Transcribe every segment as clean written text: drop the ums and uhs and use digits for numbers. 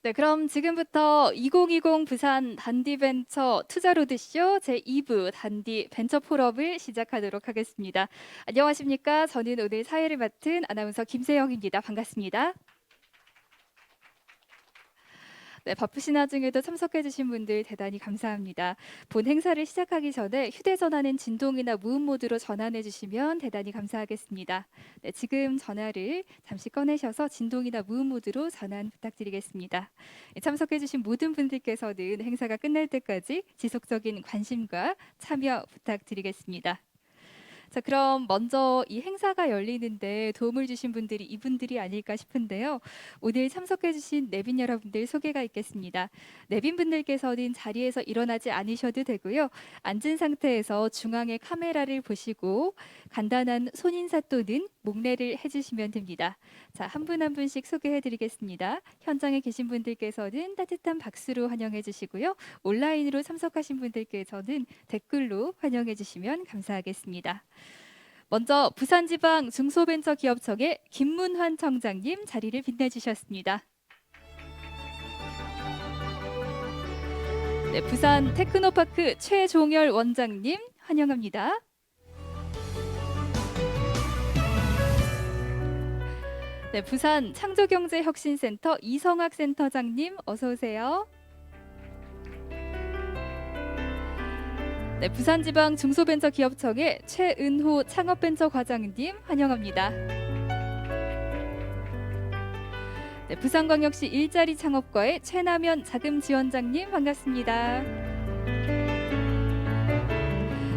네, 그럼 지금부터 2020 부산 단디벤처 투자로드쇼 제2부 단디 벤처 폴업을 시작하도록 하겠습니다. 안녕하십니까? 저는 오늘 사회를 맡은 아나운서 김세영입니다. 반갑습니다. 네, 바쁘신 와중에도 참석해주신 분들 대단히 감사합니다. 본 행사를 시작하기 전에 휴대전화는 진동이나 무음 모드로 전환해주시면 대단히 감사하겠습니다. 네, 지금 전화를 잠시 꺼내셔서 진동이나 무음 모드로 전환 부탁드리겠습니다. 네, 참석해주신 모든 분들께서는 행사가 끝날 때까지 지속적인 관심과 참여 부탁드리겠습니다. 자, 그럼 먼저 이 행사가 열리는데 도움을 주신 분들이 이분들이 아닐까 싶은데요. 오늘 참석해 주신 내빈 여러분들 소개가 있겠습니다. 내빈 분들께서는 자리에서 일어나지 않으셔도 되고요. 앉은 상태에서 중앙의 카메라를 보시고 간단한 손인사 또는 목례를 해주시면 됩니다. 자, 한 분 한 분씩 소개해 드리겠습니다. 현장에 계신 분들께서는 따뜻한 박수로 환영해 주시고요. 온라인으로 참석하신 분들께서는 댓글로 환영해 주시면 감사하겠습니다. 먼저 부산지방 중소벤처기업청의 김문환 청장님 자리를 빛내주셨습니다. 네, 부산 테크노파크 최종열 원장님 환영합니다. 네, 부산 창조경제혁신센터 이성학 센터장님 어서 오세요. 네, 부산지방 중소벤처기업청의 최은호 창업벤처과장님 환영합니다. 네, 부산광역시 일자리 창업과의 최남현 자금지원장님 반갑습니다.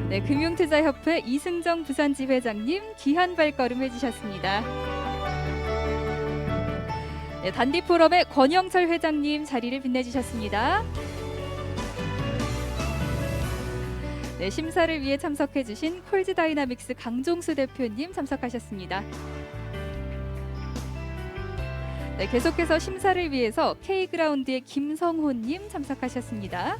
네, 금융투자협회 이승정 부산지회장님 귀한 발걸음 해주셨습니다. 네, 단디포럼의 권영철 회장님 자리를 빛내주셨습니다. 네, 심사를 위해 참석해주신 콜즈다이나믹스 강종수 대표님 참석하셨습니다. 네, 계속해서 심사를 위해서 K그라운드의 김성호님 참석하셨습니다.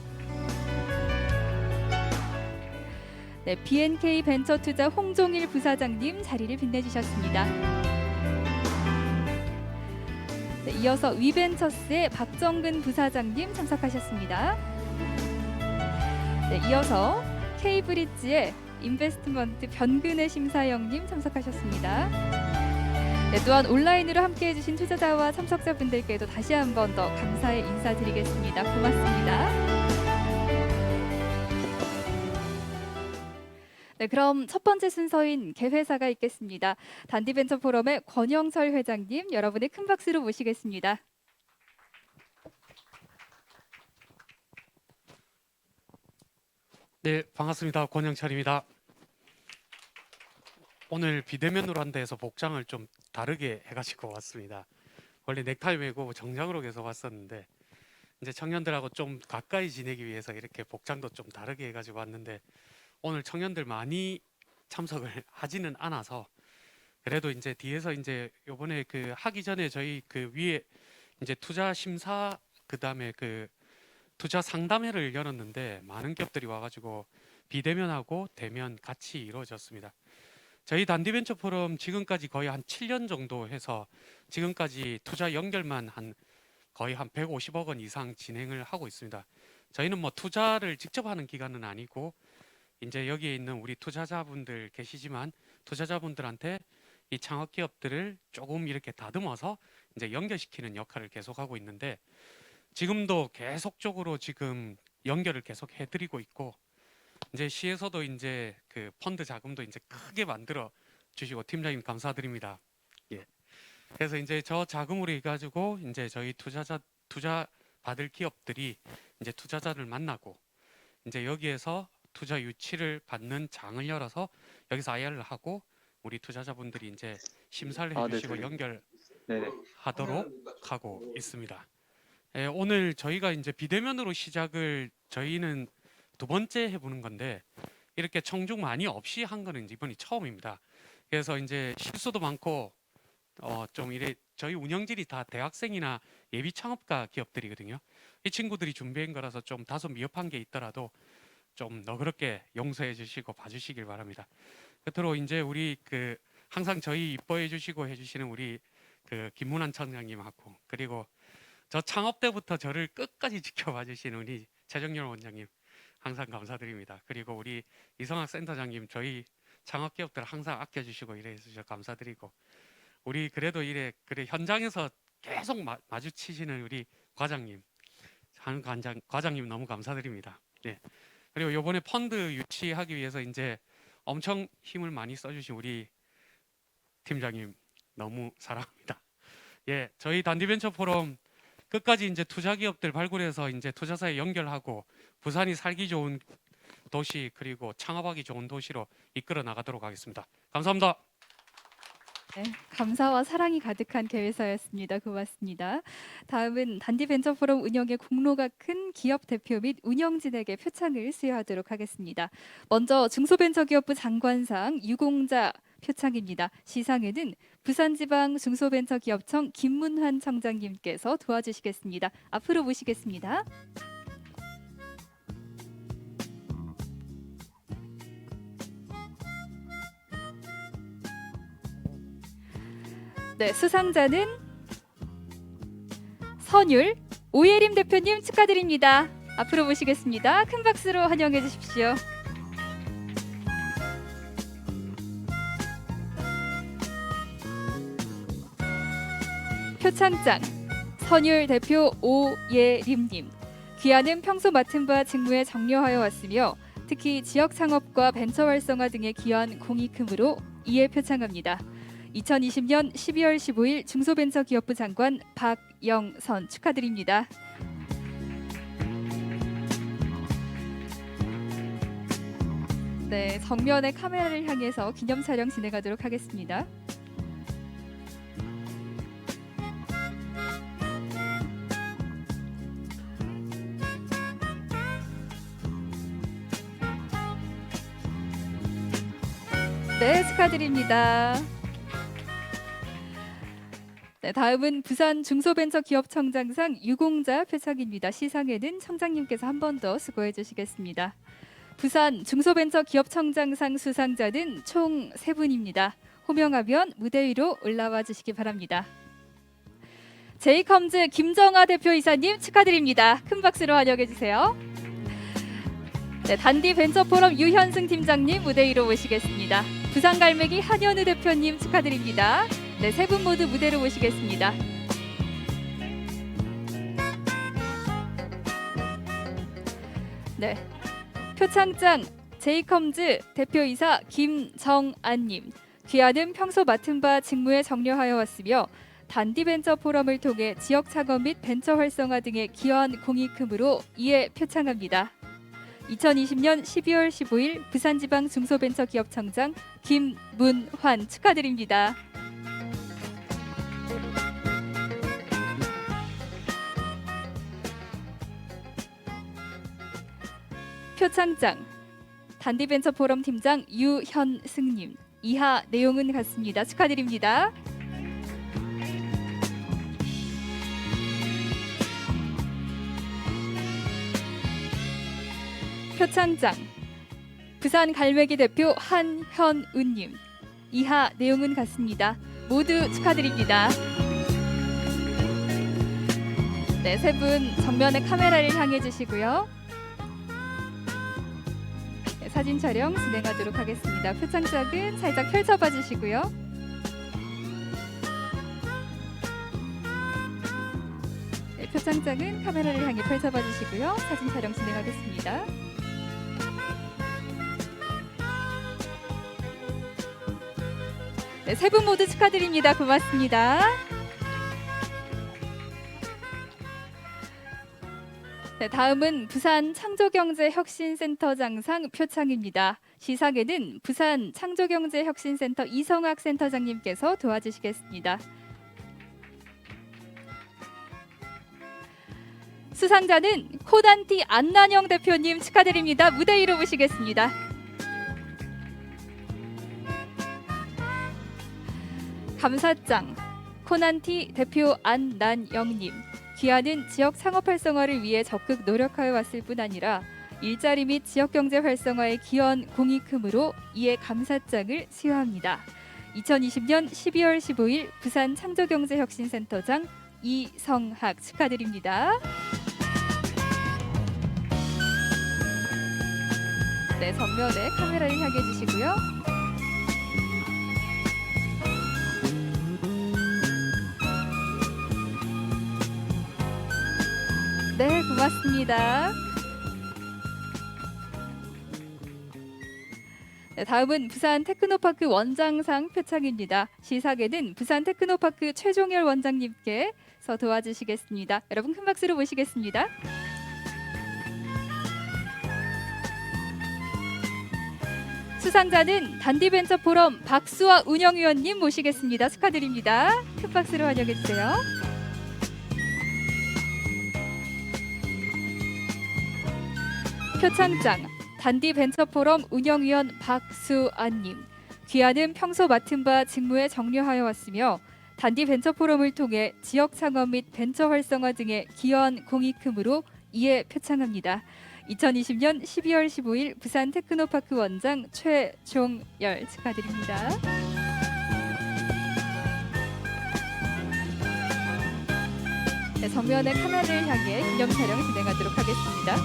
네, BNK 벤처투자 홍종일 부사장님 자리를 빛내주셨습니다. 네, 이어서 위벤처스의 박정근 부사장님 참석하셨습니다. 네, 이어서 K브릿지의 인베스트먼트 변근혜 심사영님 참석하셨습니다. 네, 또한 온라인으로 함께해 주신 투자자와 참석자분들께도 다시 한 번 더 감사의 인사드리겠습니다. 고맙습니다. 네, 그럼 첫 번째 순서인 개회사가 있겠습니다. 단디벤처포럼의 권영철 회장님, 여러분의 큰 박수로 모시겠습니다. 네, 반갑습니다. 권영철입니다. 오늘 비대면으로 한다 해서 복장을 좀 다르게 해가지고 왔습니다. 원래 넥타이 메고 정장으로 계속 왔었는데 이제 청년들하고 좀 가까이 지내기 위해서 이렇게 복장도 좀 다르게 해가지고 왔는데 오늘 청년들 많이 참석을 하지는 않아서 그래도 이제 뒤에서 이제 요번에 그 하기 전에 저희 그 위에 이제 투자 심사 그다음에 그 투자 상담회를 열었는데 많은 기업들이 와가지고 비대면하고 대면 같이 이루어졌습니다. 저희 단디벤처 포럼 지금까지 거의 한 7년 정도 해서 지금까지 투자 연결만 한 거의 한 150억 원 이상 진행을 하고 있습니다. 저희는 뭐 투자를 직접 하는 기관은 아니고 이제 여기에 있는 우리 투자자분들 계시지만 투자자분들한테 이 창업 기업들을 조금 이렇게 다듬어서 이제 연결시키는 역할을 계속하고 있는데 지금도 계속적으로 지금 연결을 계속 해드리고 있고 이제 시에서도 이제 그 펀드 자금도 이제 크게 만들어 주시고 팀장님 감사드립니다. 예. 그래서 이제 저 자금으로 해가지고 이제 저희 투자 받을 기업들이 이제 투자자를 만나고 이제 여기에서 투자 유치를 받는 장을 열어서 여기서 IR을 하고 우리 투자자분들이 이제 심사를 네, 해주시고 연결하도록 하고 있습니다. 예, 오늘 저희가 이제 비대면으로 시작을 저희는 두 번째 해보는 건데 이렇게 청중 많이 없이 한 거는 이번이 처음입니다. 그래서 이제 실수도 많고 좀 이래 저희 운영진이 다 대학생이나 예비 창업가 기업들이거든요. 이 친구들이 준비한 거라서 좀 다소 미흡한 게 있더라도 좀 너그럽게 용서해 주시고 봐주시길 바랍니다. 끝으로 이제 우리 그 항상 저희 이뻐해 주시고 해주시는 우리 그 김문환 청장님하고 그리고 저 창업 때부터 저를 끝까지 지켜봐 주신 우리 최정렬 원장님 항상 감사드립니다. 그리고 우리 이성학 센터장님 저희 창업 기업들 항상 아껴주시고 이래 해주셔서 감사드리고 우리 그래도 이래 그래 현장에서 계속 마주치시는 우리 과장님 과장님 너무 감사드립니다. 네. 그리고 이번에 펀드 유치하기 위해서 이제 엄청 힘을 많이 써주신 우리 팀장님 너무 사랑합니다. 예, 저희 단디벤처 포럼 끝까지 이제 투자 기업들 발굴해서 이제 투자사에 연결하고 부산이 살기 좋은 도시 그리고 창업하기 좋은 도시로 이끌어 나가도록 하겠습니다. 감사합니다. 네, 감사와 사랑이 가득한 개회사였습니다. 고맙습니다. 다음은 단디벤처 포럼 운영의 공로가 큰 기업 대표 및 운영진에게 표창을 수여하도록 하겠습니다. 먼저 중소벤처기업부 장관상 유공자 표창입니다. 시상에는 부산지방 중소벤처기업청 김문환 청장님께서 도와주시겠습니다. 앞으로 모시겠습니다. 네, 수상자는 선율 오예림 대표님 축하드립니다. 앞으로 모시겠습니다. 큰 박수로 환영해 주십시오. 표창장 선율 대표 오예림님. 귀하는 평소 맡은 바 직무에 정려하여 왔으며 특히 지역 창업과 벤처 활성화 등에 기여한 공이 크므로 이에 표창합니다. 2020년 12월 15일 중소벤처기업부 장관 박영선 축하드립니다. 네, 정면의 카메라를 향해서 기념 촬영 진행하도록 하겠습니다. 네, 축하드립니다. 네, 다음은 부산 중소벤처기업청장상 유공자 표창입니다. 시상에는 청장님께서 한 번 더 수고해 주시겠습니다. 부산 중소벤처기업청장상 수상자는 총 3분입니다. 호명하면 무대 위로 올라와 주시기 바랍니다. 제이컴즈 김정아 대표이사님 축하드립니다. 큰 박수로 환영해 주세요. 네, 단디벤처포럼 유현승 팀장님 무대 위로 모시겠습니다. 부산갈매기 한현우 대표님 축하드립니다. 네, 3분 모두 무대로 모시겠습니다. 네, 표창장 제이컴즈 대표이사 김정안님. 귀하는 평소 맡은 바 직무에 정려하여 왔으며 단디벤처 포럼을 통해 지역 창업 및 벤처 활성화 등에 기여한 공이 크므로 이에 표창합니다. 2020년 12월 15일 부산지방 중소벤처기업청장 김문환 축하드립니다. 표창장 단디벤처 포럼 팀장 유현승님. 이하 내용은 같습니다. 축하드립니다. 표창장 부산 갈매기 대표 한현우님. 이하 내용은 같습니다. 모두 축하드립니다. 네, 3분 정면의 카메라를 향해 주시고요. 네, 사진 촬영 진행하도록 하겠습니다. 표창장은 살짝 펼쳐봐 주시고요. 네, 표창장은 카메라를 향해 펼쳐봐 주시고요. 사진 촬영 진행하겠습니다. 네, 3분 모두 축하드립니다. 고맙습니다. 네, 다음은 부산 창조경제혁신센터장상 표창입니다. 시상에는 부산 창조경제혁신센터 이성학 센터장님께서 도와주시겠습니다. 수상자는 코단티 안난영 대표님 축하드립니다. 무대 위로 모시겠습니다. 감사장 코난티 대표 안난영님. 귀하는 지역 창업 활성화를 위해 적극 노력하여 왔을 뿐 아니라 일자리 및 지역 경제 활성화에 기여한 공이 크므로 이에 감사장을 수여합니다. 2020년 12월 15일 부산 창조경제혁신센터장 이성학 축하드립니다. 네, 정면에 카메라를 향해 주시고요. 네, 고맙습니다. 네, 다음은 부산 테크노파크 원장상 표창입니다. 시상에는 부산 테크노파크 최종열 원장님께서 도와주시겠습니다. 여러분 큰 박수로 모시겠습니다. 수상자는 단디벤처포럼 박수아 운영위원님 모시겠습니다. 축하드립니다. 큰 박수로 환영해 주세요. 표창장 단디벤처포럼 운영위원 박수아님. 귀하는 평소 맡은 바 직무에 정려하여 왔으며 단디벤처포럼을 통해 지역 창업 및 벤처 활성화 등에 기여한 공이 크므로 이에 표창합니다. 2020년 12월 15일 부산 테크노파크 원장 최종열 축하드립니다. 네, 정면의 카메라를 향해 기념 촬영 진행하도록 하겠습니다.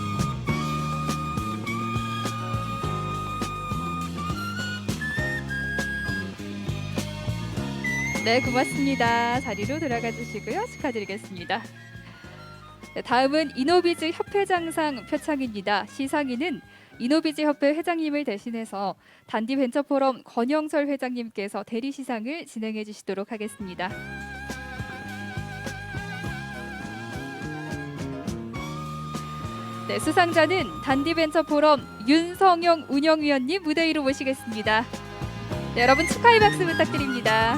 네, 고맙습니다. 자리로 돌아가 주시고요. 축하드리겠습니다. 네, 다음은 이노비즈 협회장상 표창입니다. 시상인은 이노비즈 협회 회장님을 대신해서 단디벤처포럼 권영설 회장님께서 대리 시상을 진행해 주시도록 하겠습니다. 네, 수상자는 단디벤처포럼 윤성용 운영위원님 무대 위로 모시겠습니다. 네, 여러분 축하의 박수 부탁드립니다.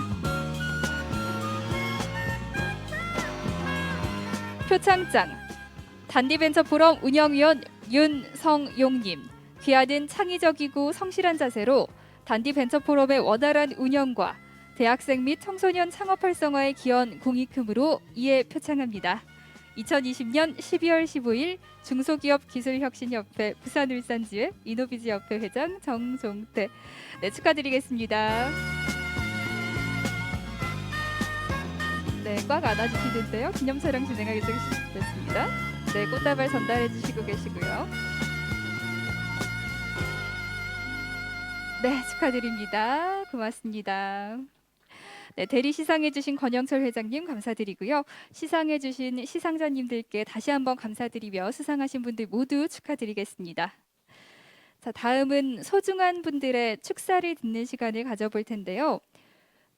표창장 단디벤처포럼 운영위원 윤성용님. 귀하는 창의적이고 성실한 자세로 단디벤처포럼의 원활한 운영과 대학생 및 청소년 창업 활성화에 기여한 공이 크므로 이에 표창합니다. 2020년 12월 15일 중소기업기술혁신협회 부산울산지회 이노비즈협회 회장 정종태. 네, 축하드리겠습니다. 네, 꽉 안아주시는데요. 기념 촬영 진행하겠습니다. 네, 꽃다발 전달해 주시고 계시고요. 네, 축하드립니다. 고맙습니다. 네, 대리 시상해 주신 권영철 회장님 감사드리고요. 시상해 주신 시상자님들께 다시 한번 감사드리며 수상하신 분들 모두 축하드리겠습니다. 자, 다음은 소중한 분들의 축사를 듣는 시간을 가져볼 텐데요.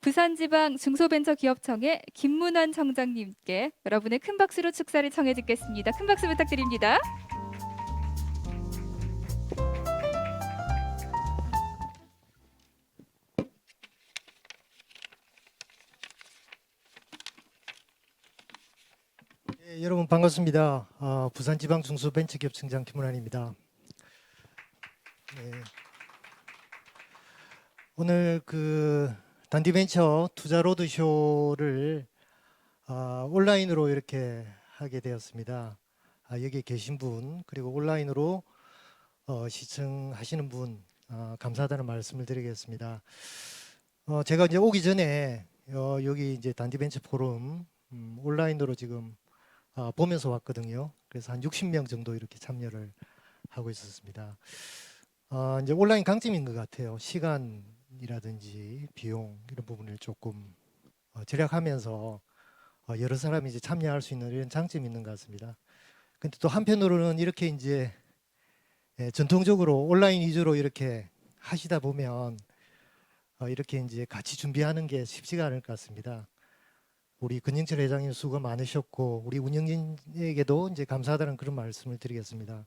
부산지방 중소벤처기업청의 김문환 청장님께 여러분의 큰 박수로 축사를 청해 듣겠습니다. 큰 박수 부탁드립니다. 예, 여러분 반갑습니다. 부산지방 중소벤처기업청장 김문환입니다. 예, 오늘 그 단디벤처 투자 로드쇼를 온라인으로 이렇게 하게 되었습니다. 여기 계신 분 그리고 온라인으로 시청하시는 분 감사하다는 말씀을 드리겠습니다. 제가 이제 오기 전에 여기 이제 단디벤처 포럼 온라인으로 지금 보면서 왔거든요. 그래서 한 60명 정도 이렇게 참여를 하고 있었습니다. 이제 온라인 강점인 것 같아요. 시간이라든지 비용 이런 부분을 조금 절약하면서 여러 사람이 이제 참여할 수 있는 이런 장점이 있는 것 같습니다. 근데 또 한편으로는 이렇게 이제 전통적으로 온라인 위주로 이렇게 하시다 보면 이렇게 이제 같이 준비하는 게 쉽지가 않을 것 같습니다. 우리 권영철 회장님 수고 많으셨고 우리 운영진에게도 이제 감사하다는 그런 말씀을 드리겠습니다.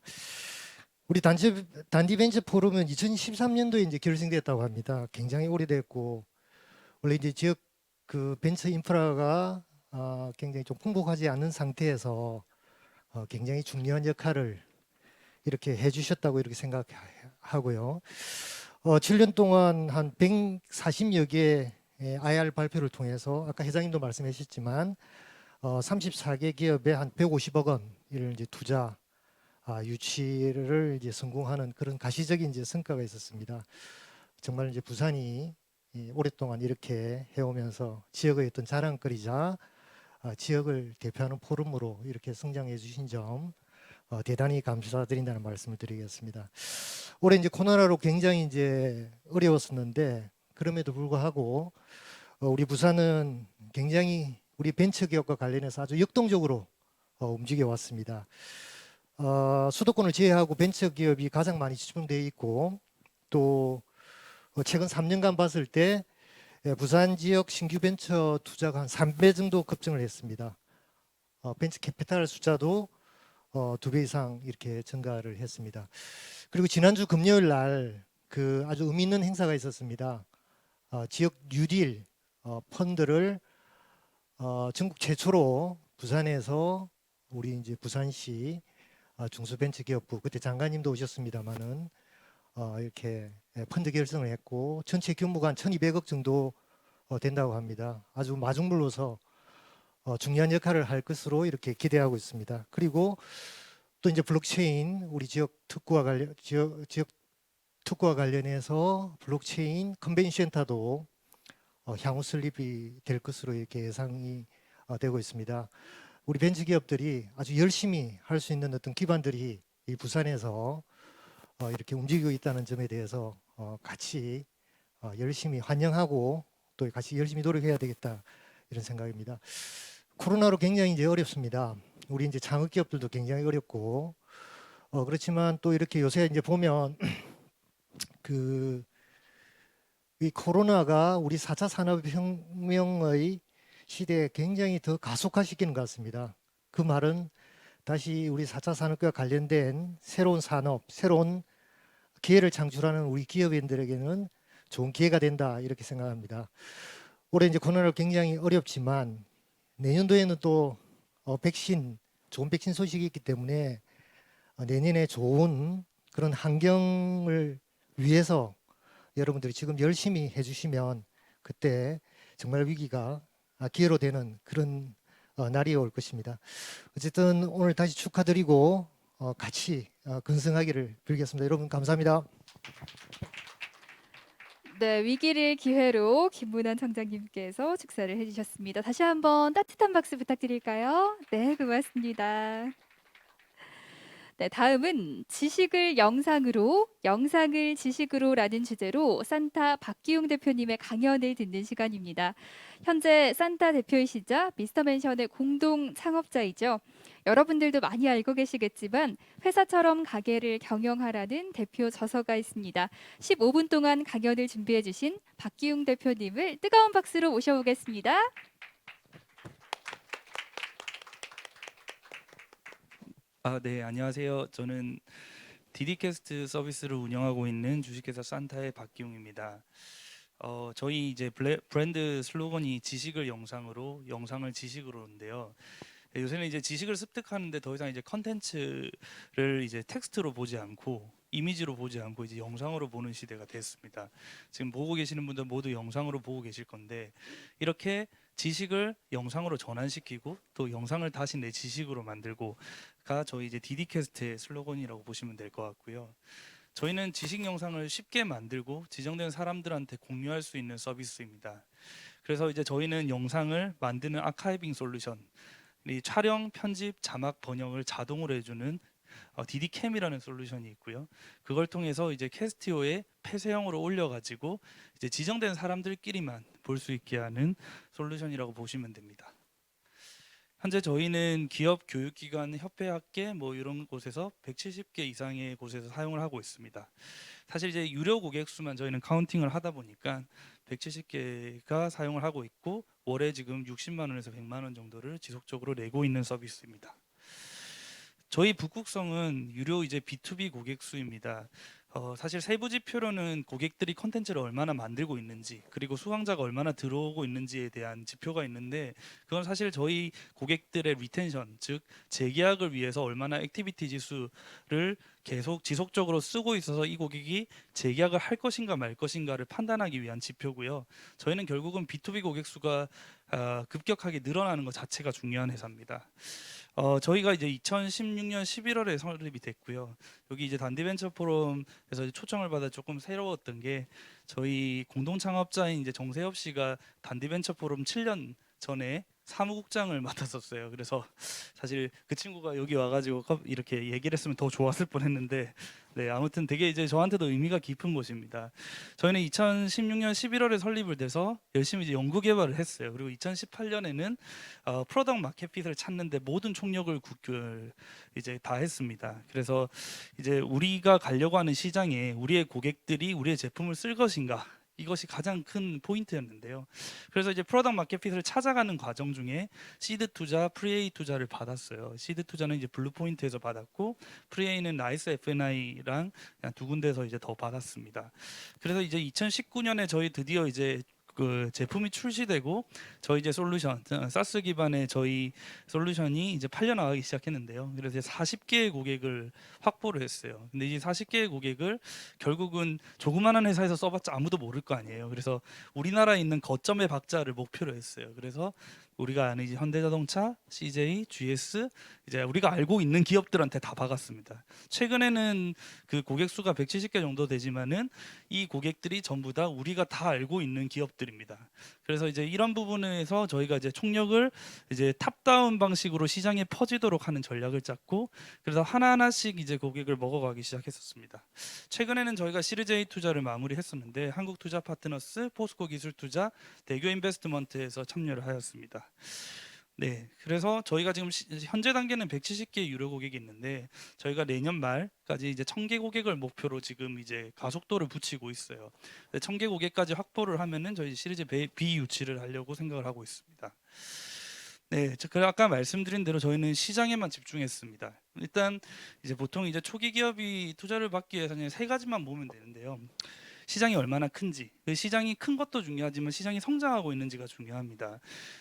우리 단디벤처 포럼은 2013년도에 이제 결성됐다고 합니다. 굉장히 오래됐고 원래 이제 지역 그 벤처 인프라가 굉장히 좀 풍부하지 않은 상태에서 굉장히 중요한 역할을 이렇게 해주셨다고 이렇게 생각하고요. 7년 동안 한 140여 개의 IR 발표를 통해서 아까 회장님도 말씀하셨지만 34개 기업에 한 150억 원을 이제 투자 유치를 이제 성공하는 그런 가시적인 이제 성과가 있었습니다. 정말 이제 부산이 오랫동안 이렇게 해오면서 지역의 어떤 자랑거리자 지역을 대표하는 포럼으로 이렇게 성장해 주신 점 대단히 감사드린다는 말씀을 드리겠습니다. 올해 이제 코로나로 굉장히 이제 어려웠었는데 그럼에도 불구하고 우리 부산은 굉장히 우리 벤처기업과 관련해서 아주 역동적으로 움직여 왔습니다. 수도권을 제외하고 벤처기업이 가장 많이 집중되어 있고 또 최근 3년간 봤을 때 부산 지역 신규 벤처 투자가 한 3배 정도 급증을 했습니다. 벤처 캐피탈 숫자도 2배 이상 이렇게 증가를 했습니다. 그리고 지난주 금요일 날 그 아주 의미 있는 행사가 있었습니다. 지역 뉴딜 펀드를 전국 최초로 부산에서 우리 이제 부산시 중소벤처기업부 그때 장관님도 오셨습니다만은 이렇게 펀드 결성을 했고 전체 규모가 한 1,200억 정도 된다고 합니다. 아주 마중물로서 중요한 역할을 할 것으로 이렇게 기대하고 있습니다. 그리고 또 이제 블록체인 우리 지역 특구와 관련해서 블록체인 컨벤션 센터도 향후 설립이 될 것으로 이렇게 예상이 되고 있습니다. 우리 벤처기업들이 아주 열심히 할 수 있는 어떤 기반들이 이 부산에서 이렇게 움직이고 있다는 점에 대해서 같이 열심히 환영하고 또 같이 열심히 노력해야 되겠다 이런 생각입니다. 코로나로 굉장히 이제 어렵습니다. 우리 이제 창업기업들도 굉장히 어렵고 그렇지만 또 이렇게 요새 이제 보면 이 코로나가 우리 4차 산업혁명의 시대에 굉장히 더 가속화시키는 것 같습니다. 그 말은 다시 우리 4차 산업과 관련된 새로운 산업, 새로운 기회를 창출하는 우리 기업인들에게는 좋은 기회가 된다 이렇게 생각합니다. 올해 이제 코로나로 굉장히 어렵지만 내년도에는 또 좋은 백신 소식이 있기 때문에 내년에 좋은 그런 환경을 위해서 여러분들이 지금 열심히 해주시면 그때 정말 위기가 기회로 되는 그런 날이 올 것입니다. 어쨌든 오늘 다시 축하드리고 같이 건승하기를 빌겠습니다. 여러분 감사합니다. 네, 위기를 기회로 김문환 청장님께서 축사를 해주셨습니다. 다시 한번 따뜻한 박수 부탁드릴까요? 네, 고맙습니다. 네, 다음은 지식을 영상으로, 영상을 지식으로라는 주제로 산타 박기용 대표님의 강연을 듣는 시간입니다. 현재 산타 대표이시자 미스터맨션의 공동 창업자이죠. 여러분들도 많이 알고 계시겠지만 회사처럼 가게를 경영하라는 대표 저서가 있습니다. 15분 동안 강연을 준비해 주신 박기용 대표님을 뜨거운 박수로 모셔보겠습니다. 네, 안녕하세요. 저는 디디캐스트 서비스를 운영하고 있는 주식회사 산타의 박기용입니다. 저희 이제 브랜드 슬로건이 지식을 영상으로, 영상을 지식으로인데요. 요새는 이제 지식을 습득하는데 더 이상 이제 컨텐츠를 이제 텍스트로 보지 않고 이미지로 보지 않고 이제 영상으로 보는 시대가 됐습니다. 지금 보고 계시는 분들 모두 영상으로 보고 계실 건데 이렇게 지식을 영상으로 전환시키고 또 영상을 다시 내 지식으로 만들고가 저희 이제 디디캐스트의 슬로건이라고 보시면 될 것 같고요. 저희는 지식 영상을 쉽게 만들고 지정된 사람들한테 공유할 수 있는 서비스입니다. 그래서 이제 저희는 영상을 만드는 아카이빙 솔루션, 이 촬영, 편집, 자막, 번역을 자동으로 해주는 디디캠이라는 솔루션이 있고요. 그걸 통해서 이제 캐스티오에 폐쇄형으로 올려가지고 이제 지정된 사람들끼리만 볼 수 있게 하는 솔루션이라고 보시면 됩니다. 현재 저희는 기업, 교육기관, 협회학계 뭐 이런 곳에서 170개 이상의 곳에서 사용을 하고 있습니다. 사실 이제 유료 고객 수만 저희는 카운팅을 하다 보니까 170개가 사용을 하고 있고 월에 지금 60만 원에서 100만 원 정도를 지속적으로 내고 있는 서비스입니다. 저희 북극성은 유료 이제 B2B 고객 수입니다. 사실 세부 지표로는 고객들이 컨텐츠를 얼마나 만들고 있는지 그리고 수강자가 얼마나 들어오고 있는지에 대한 지표가 있는데 그건 사실 저희 고객들의 리텐션 즉 재계약을 위해서 얼마나 액티비티 지수를 계속 지속적으로 쓰고 있어서 이 고객이 재계약을 할 것인가 말 것인가를 판단하기 위한 지표고요. 저희는 결국은 B2B 고객 수가 급격하게 늘어나는 것 자체가 중요한 회사입니다. 저희가 이제 2016년 11월에 설립이 됐고요. 여기 이제 단디벤처 포럼에서 초청을 받아 조금 새로웠던 게 저희 공동 창업자인 이제 정세엽 씨가 단디벤처 포럼 7년 전에 사무국장을 맡았었어요. 그래서 사실 그 친구가 여기 와가지고 이렇게 얘기를 했으면 더 좋았을 뻔했는데, 네, 아무튼 되게 이제 저한테도 의미가 깊은 곳입니다. 저희는 2016년 11월에 설립을 돼서 열심히 이제 연구 개발을 했어요. 그리고 2018년에는 프로덕트 마켓핏을 찾는데 모든 총력을 이제 다 했습니다. 그래서 이제 우리가 가려고 하는 시장에 우리의 고객들이 우리의 제품을 쓸 것인가, 이것이 가장 큰 포인트였는데요. 그래서 이제 프로덕트 마켓핏을 찾아가는 과정 중에 시드 투자, 프리에이 투자를 받았어요. 시드 투자는 이제 블루포인트에서 받았고, 프리에이는 나이스 F&I랑 두 군데서 이제 더 받았습니다. 그래서 이제 2019년에 저희 드디어 이제 그 제품이 출시되고, 저희 이제 솔루션 사스 기반의 저희 솔루션이 이제 팔려 나가기 시작했는데요. 그래서 이제 40개의 고객을 확보를 했어요. 근데 이 40개의 고객을 결국은 조그마한 회사에서 써봤자 아무도 모를 거 아니에요. 그래서 우리나라에 있는 거점의 박자를 목표로 했어요. 그래서 우리가 아는 이제 현대자동차, CJ, GS, 이제 우리가 알고 있는 기업들한테 다 박았습니다. 최근에는 그 고객 수가 170개 정도 되지만은 이 고객들이 전부 다 우리가 다 알고 있는 기업들입니다. 그래서 이제 이런 부분에서 저희가 이제 총력을 이제 탑다운 방식으로 시장에 퍼지도록 하는 전략을 짰고, 그래서 하나하나씩 이제 고객을 먹어가기 시작했었습니다. 최근에는 저희가 시리즈 A 투자를 마무리했었는데, 한국투자 파트너스, 포스코 기술투자, 대교 인베스트먼트에서 참여를 하였습니다. 네, 그래서 저희가 지금 현재 단계는 170개 유료 고객이 있는데, 저희가 내년 말까지 이제 1000개 고객을 목표로 지금 이제 가속도를 붙이고 있어요. 1000개 고객까지 확보를 하면은 저희 시리즈 B 유치를 하려고 생각을 하고 있습니다. 네, 아까 말씀드린 대로 저희는 시장에만 집중했습니다. 일단 이제 보통 이제 초기 기업이 투자를 받기 위해서는 세 가지만 보면 되는데요. 시장이 얼마나 큰지, 그 시장이 큰 것도 중요하지만 시장이 성장하고 있는지가 중요합니다.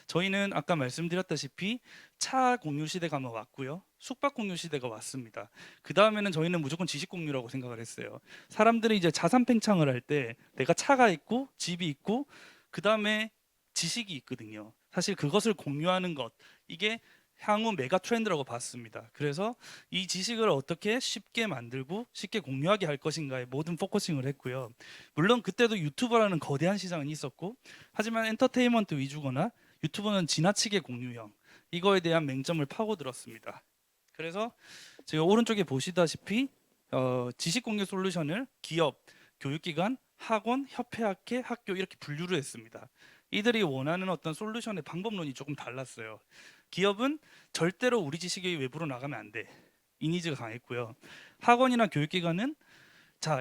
저희는 아까 말씀드렸다시피 차 공유 시대가 아마 왔고요, 숙박 공유 시대가 왔습니다. 그 다음에는 저희는 무조건 지식 공유라고 생각을 했어요. 사람들이 이제 자산 팽창을 할 때 내가 차가 있고 집이 있고 그 다음에 지식이 있거든요. 사실 그것을 공유하는 것, 이게 향후 메가 트렌드라고 봤습니다. 그래서 이 지식을 어떻게 쉽게 만들고 쉽게 공유하게 할 것인가에 모든 포커싱을 했고요. 물론 그때도 유튜버라는 거대한 시장은 있었고, 하지만 엔터테인먼트 위주거나 유튜버는 지나치게 공유형, 이거에 대한 맹점을 파고들었습니다. 그래서 제가 오른쪽에 보시다시피 지식 공유 솔루션을 기업, 교육기관, 학원, 협회학회, 학교 이렇게 분류를 했습니다. 이들이 원하는 어떤 솔루션의 방법론이 조금 달랐어요. 기업은 절대로 우리 지식이 외부로 나가면 안 돼, 이 니즈가 강했고요. 학원이나 교육기관은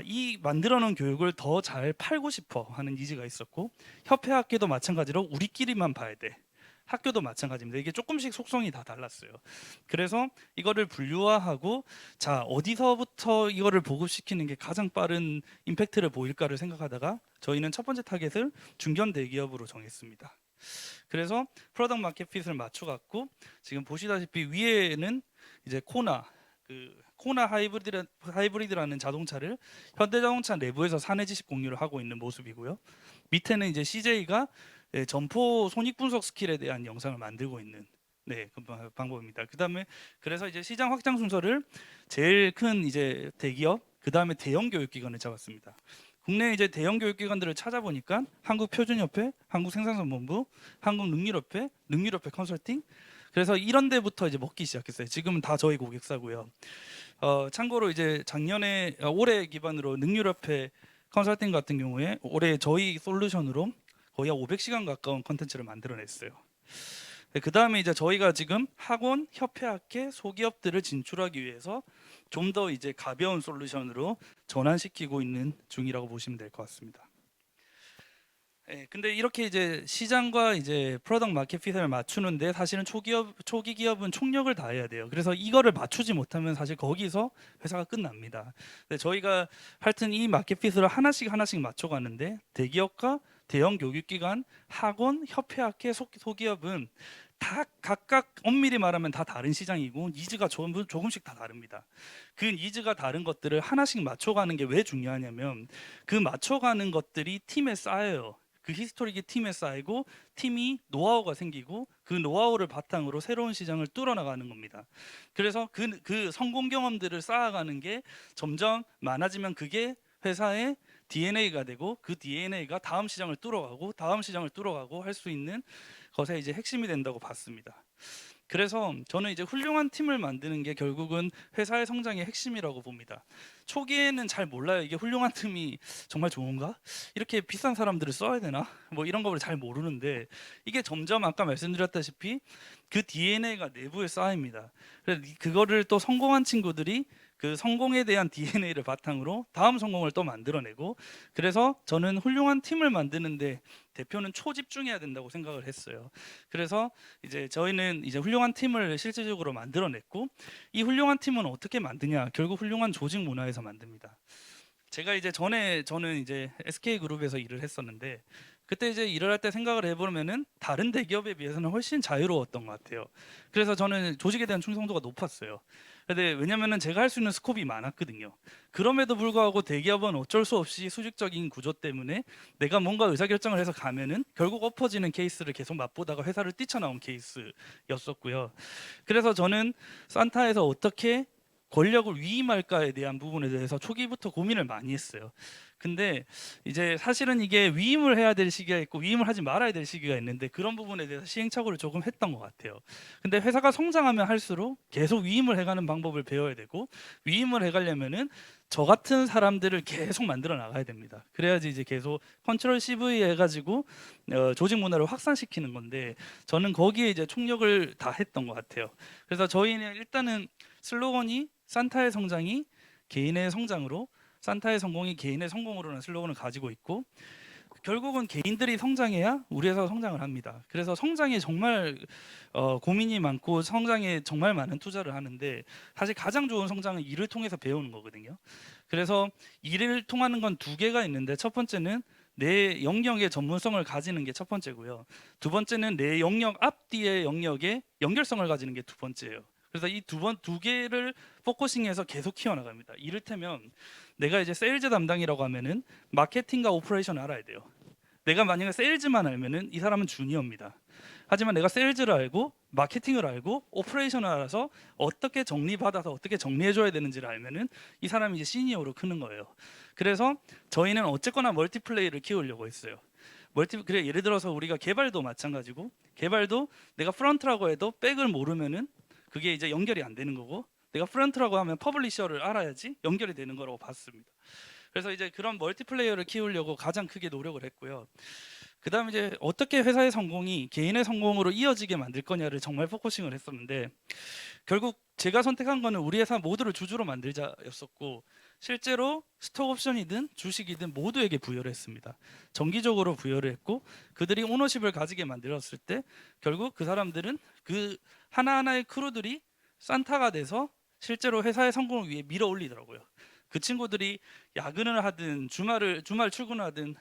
이 만들어 놓은 교육을 더 잘 팔고 싶어 하는 니즈가 있었고, 협회학회도 마찬가지로 우리끼리만 봐야 돼, 학교도 마찬가지입니다. 이게 조금씩 속성이 다 달랐어요. 그래서 이거를 분류화하고 어디서부터 이거를 보급시키는 게 가장 빠른 임팩트를 보일까를 생각하다가 저희는 첫 번째 타겟을 중견 대기업으로 정했습니다. 그래서 프로덕트 마켓핏을 맞춰갖고, 지금 보시다시피 위에는 이제 코나 하이브리드라는 자동차를 현대자동차 내부에서 사내 지식 공유를 하고 있는 모습이고요. 밑에는 이제 CJ가 점포 손익 분석 스킬에 대한 영상을 만들고 있는 그 방법입니다. 그다음에 그래서 이제 시장 확장 순서를 제일 큰 이제 대기업, 그다음에 대형 교육기관을 잡았습니다. 국내 이제 대형 교육기관들을 찾아보니까 한국표준협회, 한국생산성본부, 한국능률협회, 능률협회 컨설팅, 그래서 이런 데부터 이제 먹기 시작했어요. 지금은 다 저희 고객사고요. 참고로 이제 올해 기반으로 능률협회 컨설팅 같은 경우에 올해 저희 솔루션으로 거의 500시간 가까운 컨텐츠를 만들어냈어요. 그 다음에 이제 저희가 지금 학원, 협회학회, 소기업들을 진출하기 위해서 좀 더 이제 가벼운 솔루션으로 전환시키고 있는 중이라고 보시면 될 것 같습니다. 근데 이렇게 이제 시장과 이제 프로덕트 마켓핏을 맞추는데 사실은 초기 기업은 총력을 다해야 돼요. 그래서 이거를 맞추지 못하면 사실 거기서 회사가 끝납니다. 근데 저희가 하여튼 이 마켓핏을 하나씩 맞춰가는데, 대기업과 대형 교육기관, 학원, 협회학회, 소기업은 다 각각 엄밀히 말하면 다 다른 시장이고 니즈가 조금씩 다 다릅니다. 그 니즈가 다른 것들을 하나씩 맞춰가는 게 왜 중요하냐면, 그 맞춰가는 것들이 팀에 쌓여요. 그 히스토릭이 팀에 쌓이고 팀이 노하우가 생기고 그 노하우를 바탕으로 새로운 시장을 뚫어나가는 겁니다. 그래서 그 성공 경험들을 쌓아가는 게 점점 많아지면 그게 회사의 DNA가 되고 그 DNA가 다음 시장을 뚫어가고 다음 시장을 뚫어가고 할 수 있는 것에 이제 핵심이 된다고 봤습니다. 그래서 저는 이제 훌륭한 팀을 만드는 게 결국은 회사의 성장의 핵심이라고 봅니다. 초기에는 잘 몰라요. 이게 훌륭한 팀이 정말 좋은가? 이렇게 비싼 사람들을 써야 되나? 뭐 이런 걸 잘 모르는데 이게 점점 아까 말씀드렸다시피 그 DNA가 내부에 쌓입니다. 그래서 그거를 또 성공한 친구들이 그 성공에 대한 DNA를 바탕으로 다음 성공을 또 만들어내고, 그래서 저는 훌륭한 팀을 만드는데 대표는 초집중해야 된다고 생각을 했어요. 그래서 이제 저희는 이제 훌륭한 팀을 실질적으로 만들어냈고, 이 훌륭한 팀은 어떻게 만드냐? 결국 훌륭한 조직 문화에서 만듭니다. 제가 이제 전에 저는 이제 SK 그룹에서 일을 했었는데 그때 이제 일을 할 때 생각을 해보면은 다른 대기업에 비해서는 훨씬 자유로웠던 것 같아요. 그래서 저는 조직에 대한 충성도가 높았어요. 근데 왜냐면은 제가 할 수 있는 스콥이 많았거든요. 그럼에도 불구하고 대기업은 어쩔 수 없이 수직적인 구조 때문에 내가 뭔가 의사결정을 해서 가면은 결국 엎어지는 케이스를 계속 맛보다가 회사를 뛰쳐나온 케이스였었고요. 그래서 저는 산타에서 어떻게 권력을 위임할까에 대한 부분에 대해서 초기부터 고민을 많이 했어요. 근데 이제 사실은 이게 위임을 해야 될 시기가 있고 위임을 하지 말아야 될 시기가 있는데 그런 부분에 대해서 시행착오를 조금 했던 것 같아요. 근데 회사가 성장하면 할수록 계속 위임을 해가는 방법을 배워야 되고, 위임을 해가려면은 저 같은 사람들을 계속 만들어 나가야 됩니다. 그래야지 이제 계속 컨트롤 CV 해가지고 조직 문화를 확산시키는 건데, 저는 거기에 이제 총력을 다 했던 것 같아요. 그래서 저희는 일단은 슬로건이 산타의 성장이 개인의 성장으로, 산타의 성공이 개인의 성공으로라는 슬로건을 가지고 있고, 결국은 개인들이 성장해야 우리 회사가 성장을 합니다. 그래서 성장에 정말 고민이 많고 성장에 정말 많은 투자를 하는데, 사실 가장 좋은 성장은 일을 통해서 배우는 거거든요. 그래서 일을 통하는 건 두 개가 있는데, 첫 번째는 내 영역의 전문성을 가지는 게 첫 번째고요. 두 번째는 내 영역 앞뒤의 영역의 연결성을 가지는 게 두 번째예요. 그래서 이 두 개를 포커싱해서 계속 키워나갑니다. 이를테면 내가 이제 세일즈 담당이라고 하면은 마케팅과 오퍼레이션 알아야 돼요. 내가 만약에 세일즈만 알면은 이 사람은 주니어입니다. 하지만 내가 세일즈를 알고 마케팅을 알고 오퍼레이션을 알아서 어떻게 정리받아서 어떻게 정리해줘야 되는지를 알면은 이 사람이 이제 시니어로 크는 거예요. 그래서 저희는 어쨌거나 멀티플레이를 키우려고 했어요. 그래, 예를 들어서 우리가 개발도 마찬가지고, 개발도 내가 프런트라고 해도 백을 모르면은 그게 이제 연결이 안 되는 거고, 내가 프런트라고 하면 퍼블리셔를 알아야지 연결이 되는 거라고 봤습니다. 그래서 이제 그런 멀티플레이어를 키우려고 가장 크게 노력을 했고요. 그다음에 이제 어떻게 회사의 성공이 개인의 성공으로 이어지게 만들 거냐를 정말 포커싱을 했었는데, 결국 제가 선택한 거는 우리 회사 모두를 주주로 만들자였었고, 실제로 스톡 옵션이든 주식이든 모두에게 부여를 했습니다. 정기적으로 부여를 했고, 그들이 오너십을 가지게 만들었을 때 결국 그 사람들은 그 하나하나의 크루들이 산타가 돼서 실제로 회사의 성공을 위해 밀어 올리더라고요. 그 친구들이 야근을 하든 주말 출근을 하든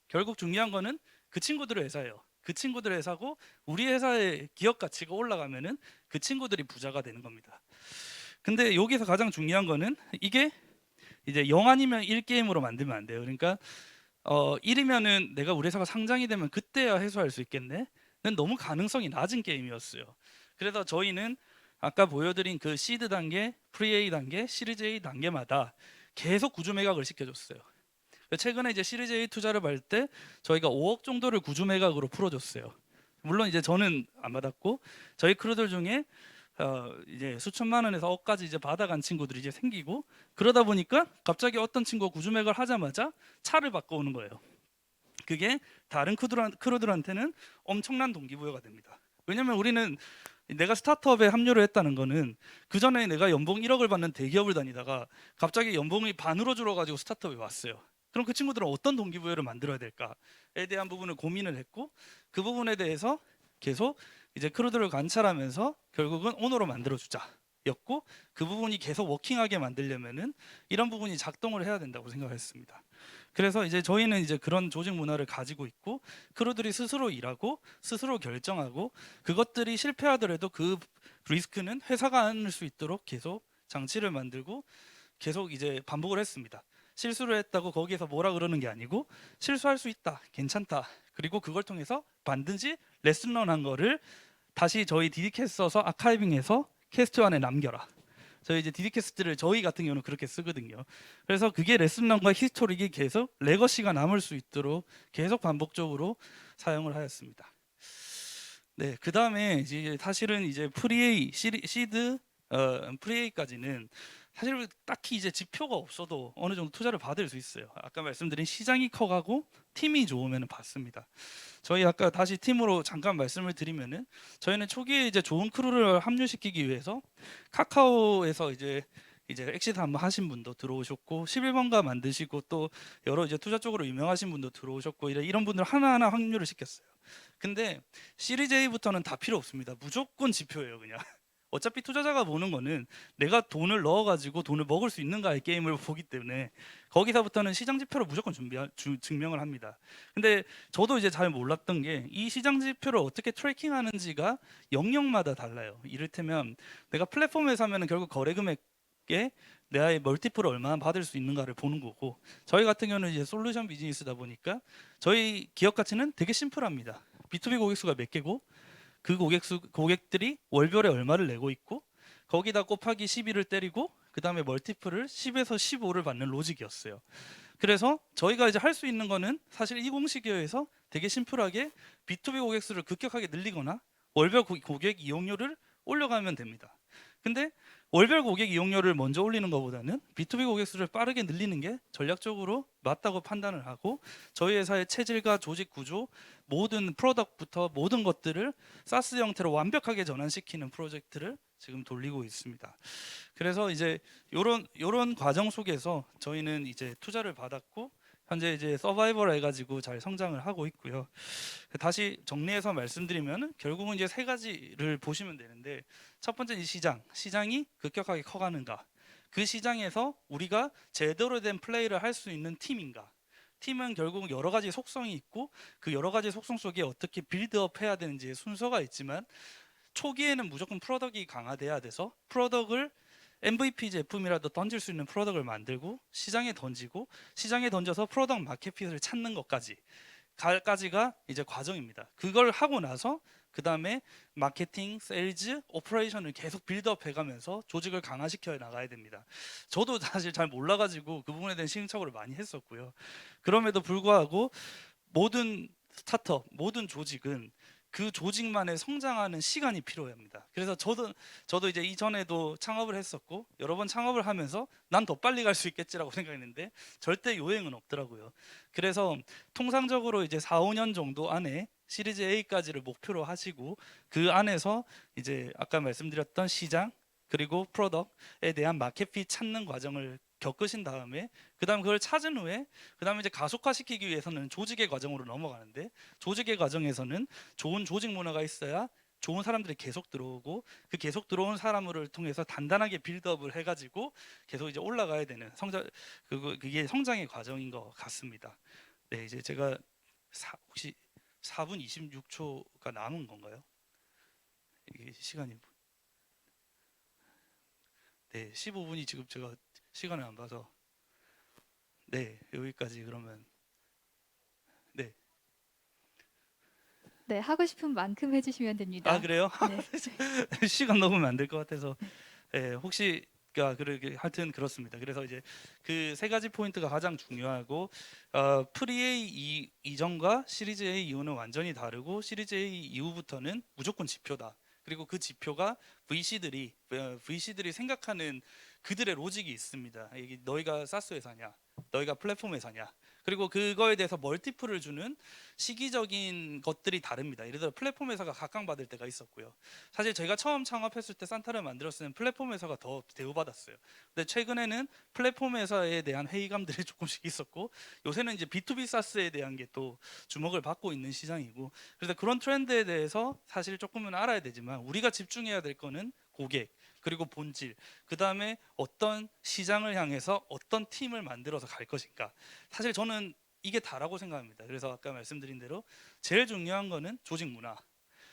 결국 중요한 거는 그 친구들의 회사예요. 그 친구들의 회사고, 우리 회사의 기업 가치가 올라가면은 그 친구들이 부자가 되는 겁니다. 근데 여기서 가장 중요한 거는 이게 이제 0 아니면 1 게임으로 만들면 안 돼요. 그러니까 1이면은 내가 우리 회사가 상장이 되면 그때야 해소할 수 있겠네. 는 너무 가능성이 낮은 게임이었어요. 그래서 저희는 아까 보여드린 그 시드 단계, 프리-A 단계, 시리즈 A 단계마다 계속 구주 매각을 시켜줬어요. 최근에 이제 시리즈 A 투자를 받을 때 저희가 5억 정도를 구주 매각으로 풀어줬어요. 물론 이제 저는 안 받았고, 저희 크루들 중에 이제 수천만 원에서 억까지 이제 받아간 친구들이 이제 생기고, 그러다 보니까 갑자기 어떤 친구가 구주 매각을 하자마자 차를 바꿔오는 거예요. 그게 다른 크루들한테는 엄청난 동기부여가 됩니다. 왜냐면 우리는 내가 스타트업에 합류를 했다는 거는 그 전에 내가 연봉 1억을 받는 대기업을 다니다가 갑자기 연봉이 반으로 줄어가지고 스타트업에 왔어요. 그럼 그 친구들은 어떤 동기부여를 만들어야 될까에 대한 부분을 고민을 했고, 그 부분에 대해서 계속 이제 크루들을 관찰하면서 결국은 오너로 만들어주자였고, 그 부분이 계속 워킹하게 만들려면은 이런 부분이 작동을 해야 된다고 생각했습니다. 그래서 이제 저희는 이제 그런 조직 문화를 가지고 있고, 크루들이 스스로 일하고 스스로 결정하고, 그것들이 실패하더라도 그 리스크는 회사가 안을 수 있도록 계속 장치를 만들고 계속 이제 반복을 했습니다. 실수를 했다고 거기에서 뭐라 그러는 게 아니고, 실수할 수 있다, 괜찮다, 그리고 그걸 통해서 반드시 레슨런한 거를 다시 저희 디디캐스트 써서 아카이빙해서 캐스트 안에 남겨라. 저희 이제 디디캐스트를 저희 같은 경우는 그렇게 쓰거든요. 그래서 그게 레슨런과 히스토릭이 계속 레거시가 남을 수 있도록 계속 반복적으로 사용을 하였습니다. 네, 그 다음에 이제 사실은 이제 프리에이 시드 프리에이까지는 사실 딱히 이제 지표가 없어도 어느 정도 투자를 받을 수 있어요. 아까 말씀드린 시장이 커가고 팀이 좋으면 받습니다. 저희 아까 다시 팀으로 잠깐 말씀을 드리면은 저희는 초기에 이제 좋은 크루를 합류시키기 위해서 카카오에서 이제 엑시트 한번 하신 분도 들어오셨고 11번가 만드시고 또 여러 이제 투자 쪽으로 유명하신 분도 들어오셨고 이런 분들 하나하나 확률을 시켰어요. 근데 시리즈 A부터는 다 필요 없습니다. 무조건 지표예요, 그냥. 어차피 투자자가 보는 거는 내가 돈을 넣어가지고 돈을 먹을 수 있는가의 게임을 보기 때문에 거기서부터는 시장 지표로 무조건 증명을 합니다. 근데 저도 이제 잘 몰랐던 게 이 시장 지표를 어떻게 트래킹하는지가 영역마다 달라요. 이를테면 내가 플랫폼에서 하면은 결국 거래 금액에 내가 멀티플을 얼마나 받을 수 있는가를 보는 거고, 저희 같은 경우는 이제 솔루션 비즈니스다 보니까 저희 기업 가치는 되게 심플합니다. B2B 고객수가 몇 개고 그 고객들이 월별에 얼마를 내고 있고 거기다 곱하기 12를 때리고 그 다음에 멀티플을 10에서 15를 받는 로직이었어요. 그래서 저희가 이제 할 수 있는 거는 사실 이 공식에서 되게 심플하게 B2B 고객수를 급격하게 늘리거나 월별 고객 이용료를 올려가면 됩니다. 근데 월별 고객 이용료를 먼저 올리는 것보다는 B2B 고객 수를 빠르게 늘리는 게 전략적으로 맞다고 판단을 하고 저희 회사의 체질과 조직 구조, 모든 프로덕트부터 모든 것들을 사스 형태로 완벽하게 전환시키는 프로젝트를 지금 돌리고 있습니다. 그래서 이제 요런 과정 속에서 저희는 이제 투자를 받았고 현재 이제 서바이벌 해가지고 잘 성장을 하고 있고요. 다시 정리해서 말씀드리면 결국은 이제 세 가지를 보시면 되는데, 첫 번째 이 시장이 급격하게 커가는가, 그 시장에서 우리가 제대로 된 플레이를 할 수 있는 팀인가. 팀은 결국 여러 가지 속성이 있고 그 여러 가지 속성 속에 어떻게 빌드업 해야 되는지의 순서가 있지만 초기에는 무조건 프로덕이 강화돼야 돼서 프로덕을 MVP 제품이라도 던질 수 있는 프로덕을 만들고 시장에 던져서 프로덕 마켓핏을 찾는 것까지가 이제 과정입니다. 그걸 하고 나서 그 다음에 마케팅, 세일즈, 오퍼레이션을 계속 빌드업 해가면서 조직을 강화시켜 나가야 됩니다. 저도 사실 잘 몰라가지고 그 부분에 대한 시행착오를 많이 했었고요. 그럼에도 불구하고 모든 스타트업, 모든 조직은 그 조직만의 성장하는 시간이 필요합니다. 그래서 저도 이제 이전에도 창업을 했었고 여러 번 창업을 하면서 난 더 빨리 갈 수 있겠지라고 생각했는데 절대 요행은 없더라고요. 그래서 통상적으로 이제 4, 5년 정도 안에 시리즈 A까지를 목표로 하시고 그 안에서 이제 아까 말씀드렸던 시장 그리고 프로덕트에 대한 마켓핏 찾는 과정을 겪으신 다음에 그다음 그걸 찾은 후에 그다음에 이제 가속화시키기 위해서는 조직의 과정으로 넘어가는데, 조직의 과정에서는 좋은 조직 문화가 있어야 좋은 사람들이 계속 들어오고 그 계속 들어온 사람을 통해서 단단하게 빌드업을 해가지고 계속 이제 올라가야 되는 그게 성장의 과정인 것 같습니다. 네, 이제 제가 혹시 4분 26초가 남은 건가요? 이게 시간이 네, 15분이 지금 제가 시간을 안 봐서 네, 여기까지 그러면 네. 네, 하고 싶은 만큼 해주시면 됩니다. 아, 그래요? 네. 시간 넘으면 안 될 것 같아서 혹시 그러게 하여튼 그렇습니다. 그래서 이제 그 세 가지 포인트가 가장 중요하고 프리-A 이전과 시리즈 A 이후는 완전히 다르고 시리즈 A 이후부터는 무조건 지표다. 그리고 그 지표가 VC들이 생각하는 그들의 로직이 있습니다. 이게 너희가 사스 회사냐, 너희가 플랫폼 회사냐, 그리고 그거에 대해서 멀티플을 주는 시기적인 것들이 다릅니다. 예를 들어 플랫폼 회사가 각광받을 때가 있었고요. 사실 제가 처음 창업했을 때 산타를 만들었을 때는 플랫폼 회사가 더 대우받았어요. 근데 최근에는 플랫폼 회사에 대한 회의감들이 조금씩 있었고 요새는 이제 B2B 사스에 대한 게 또 주목을 받고 있는 시장이고, 그래서 그런 트렌드에 대해서 사실 조금은 알아야 되지만 우리가 집중해야 될 거는 고객 그리고 본질, 그 다음에 어떤 시장을 향해서 어떤 팀을 만들어서 갈 것인가. 사실 저는 이게 다라고 생각합니다. 그래서 아까 말씀드린 대로 제일 중요한 거는 조직 문화.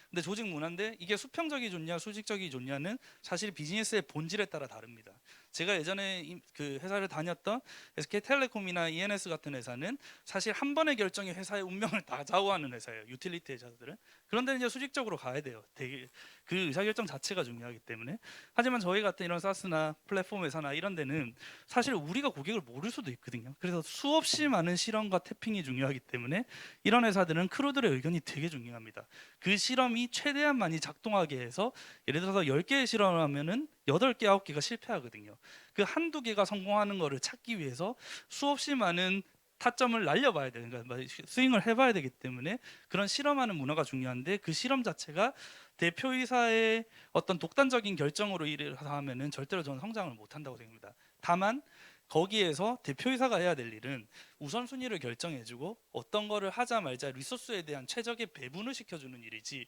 근데 조직 문화인데 이게 수평적이 좋냐 수직적이 좋냐는 사실 비즈니스의 본질에 따라 다릅니다. 제가 예전에 그 회사를 다녔던 SK텔레콤이나 ENS 같은 회사는 사실 한 번의 결정이 회사의 운명을 다 좌우하는 회사예요. 유틸리티 회사들은. 그런데 이제 수직적으로 가야 돼요. 되게 그 의사결정 자체가 중요하기 때문에. 하지만 저희 같은 이런 사스나 플랫폼 회사나 이런 데는 사실 우리가 고객을 모를 수도 있거든요. 그래서 수없이 많은 실험과 태핑이 중요하기 때문에 이런 회사들은 크루들의 의견이 되게 중요합니다. 그 실험이 최대한 많이 작동하게 해서 예를 들어서 10개의 실험을 하면은 8개, 9개가 실패하거든요. 그 한두 개가 성공하는 거를 찾기 위해서 수없이 많은 타점을 날려봐야 되는 거예요. 스윙을 해봐야 되기 때문에 그런 실험하는 문화가 중요한데 그 실험 자체가 대표이사의 어떤 독단적인 결정으로 일을 하면은 절대로 저는 성장을 못한다고 생각합니다. 다만 거기에서 대표이사가 해야 될 일은 우선순위를 결정해주고 어떤 거를 하자 말자 리소스에 대한 최적의 배분을 시켜주는 일이지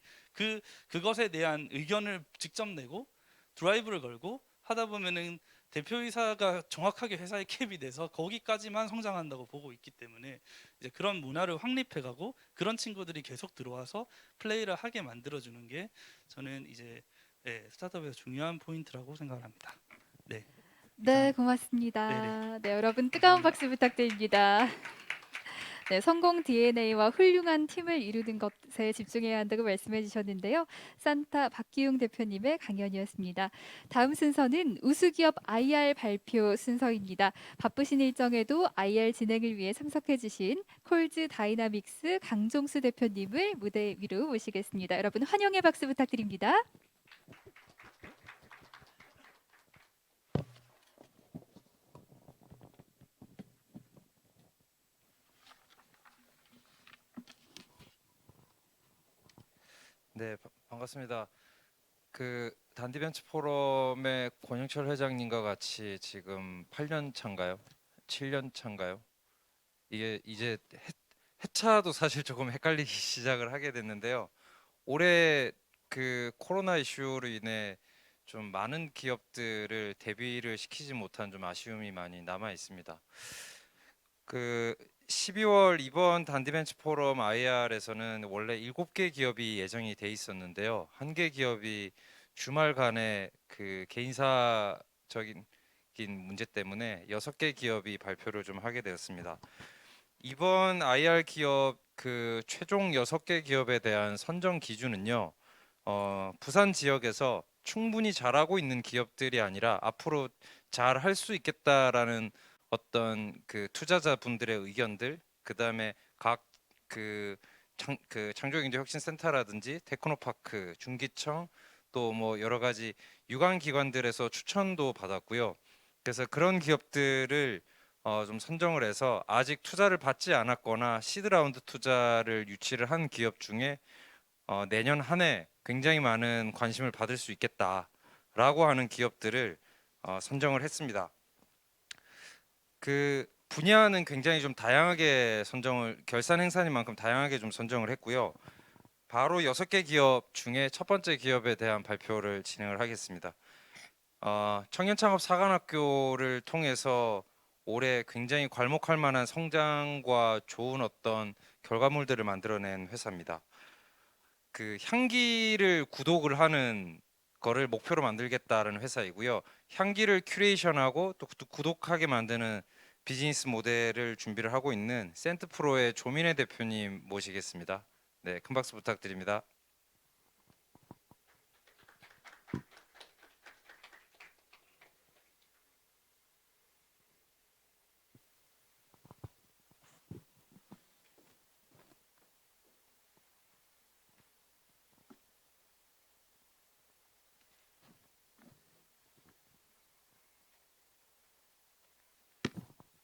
그것에 대한 의견을 직접 내고 드라이브를 걸고 하다 보면은 대표이사가 정확하게 회사에 캡이 돼서 거기까지만 성장한다고 보고 있기 때문에 이제 그런 문화를 확립해가고 그런 친구들이 계속 들어와서 플레이를 하게 만들어주는 게 저는 이제 스타트업에서 중요한 포인트라고 생각합니다. 네. 네, 네네. 고맙습니다. 네, 여러분 뜨거운 박수 부탁드립니다. 네, 성공 DNA와 훌륭한 팀을 이루는 것에 집중해야 한다고 말씀해 주셨는데요. 산타 박기웅 대표님의 강연이었습니다. 다음 순서는 우수기업 IR 발표 순서입니다. 바쁘신 일정에도 IR 진행을 위해 참석해 주신 콜즈 다이나믹스 강종수 대표님을 무대 위로 모시겠습니다. 여러분 환영의 박수 부탁드립니다. 네, 반갑습니다. 그 단디벤처 포럼의 권영철 회장님과 같이 지금 8년 차인가요? 7년 차인가요? 이게 이제 해차도 사실 조금 헷갈리기 시작을 하게 됐는데요. 올해 그 코로나 이슈로 인해 좀 많은 기업들을 대비를 시키지 못한 좀 아쉬움이 많이 남아 있습니다. 그 12월 이번 단디벤처 포럼 IR에서는 원래 7개 기업이 예정이 돼 있었는데요. 한 개 기업이 주말간에 그 개인사적인 문제 때문에 6개 기업이 발표를 좀 하게 되었습니다. 이번 IR 기업 그 최종 6개 기업에 대한 선정 기준은요. 부산 지역에서 충분히 잘하고 있는 기업들이 아니라 앞으로 잘 할 수 있겠다라는 어떤 그 투자자분들의 의견들, 그다음에 각 그 창조경제혁신센터라든지 테크노파크, 중기청 또 뭐 여러 가지 유관 기관들에서 추천도 받았고요. 그래서 그런 기업들을 좀 선정을 해서 아직 투자를 받지 않았거나 시드 라운드 투자를 유치를 한 기업 중에 내년 한 해 굉장히 많은 관심을 받을 수 있겠다라고 하는 기업들을 선정을 했습니다. 그 분야는 굉장히 좀 다양하게 결산 행사인 만큼 다양하게 좀 선정을 했고요. 바로 6개 기업 중에 첫 번째 기업에 대한 발표를 진행을 하겠습니다. 청년창업 사관학교를 통해서 올해 굉장히 괄목할 만한 성장과 좋은 어떤 결과물들을 만들어낸 회사입니다. 그 향기를 구독을 하는 거를 목표로 만들겠다는 회사이고요. 향기를 큐레이션하고 또 구독하게 만드는 비즈니스 모델을 준비를 하고 있는 센트프로의 조민혜 대표님 모시겠습니다. 네, 큰 박수 부탁드립니다.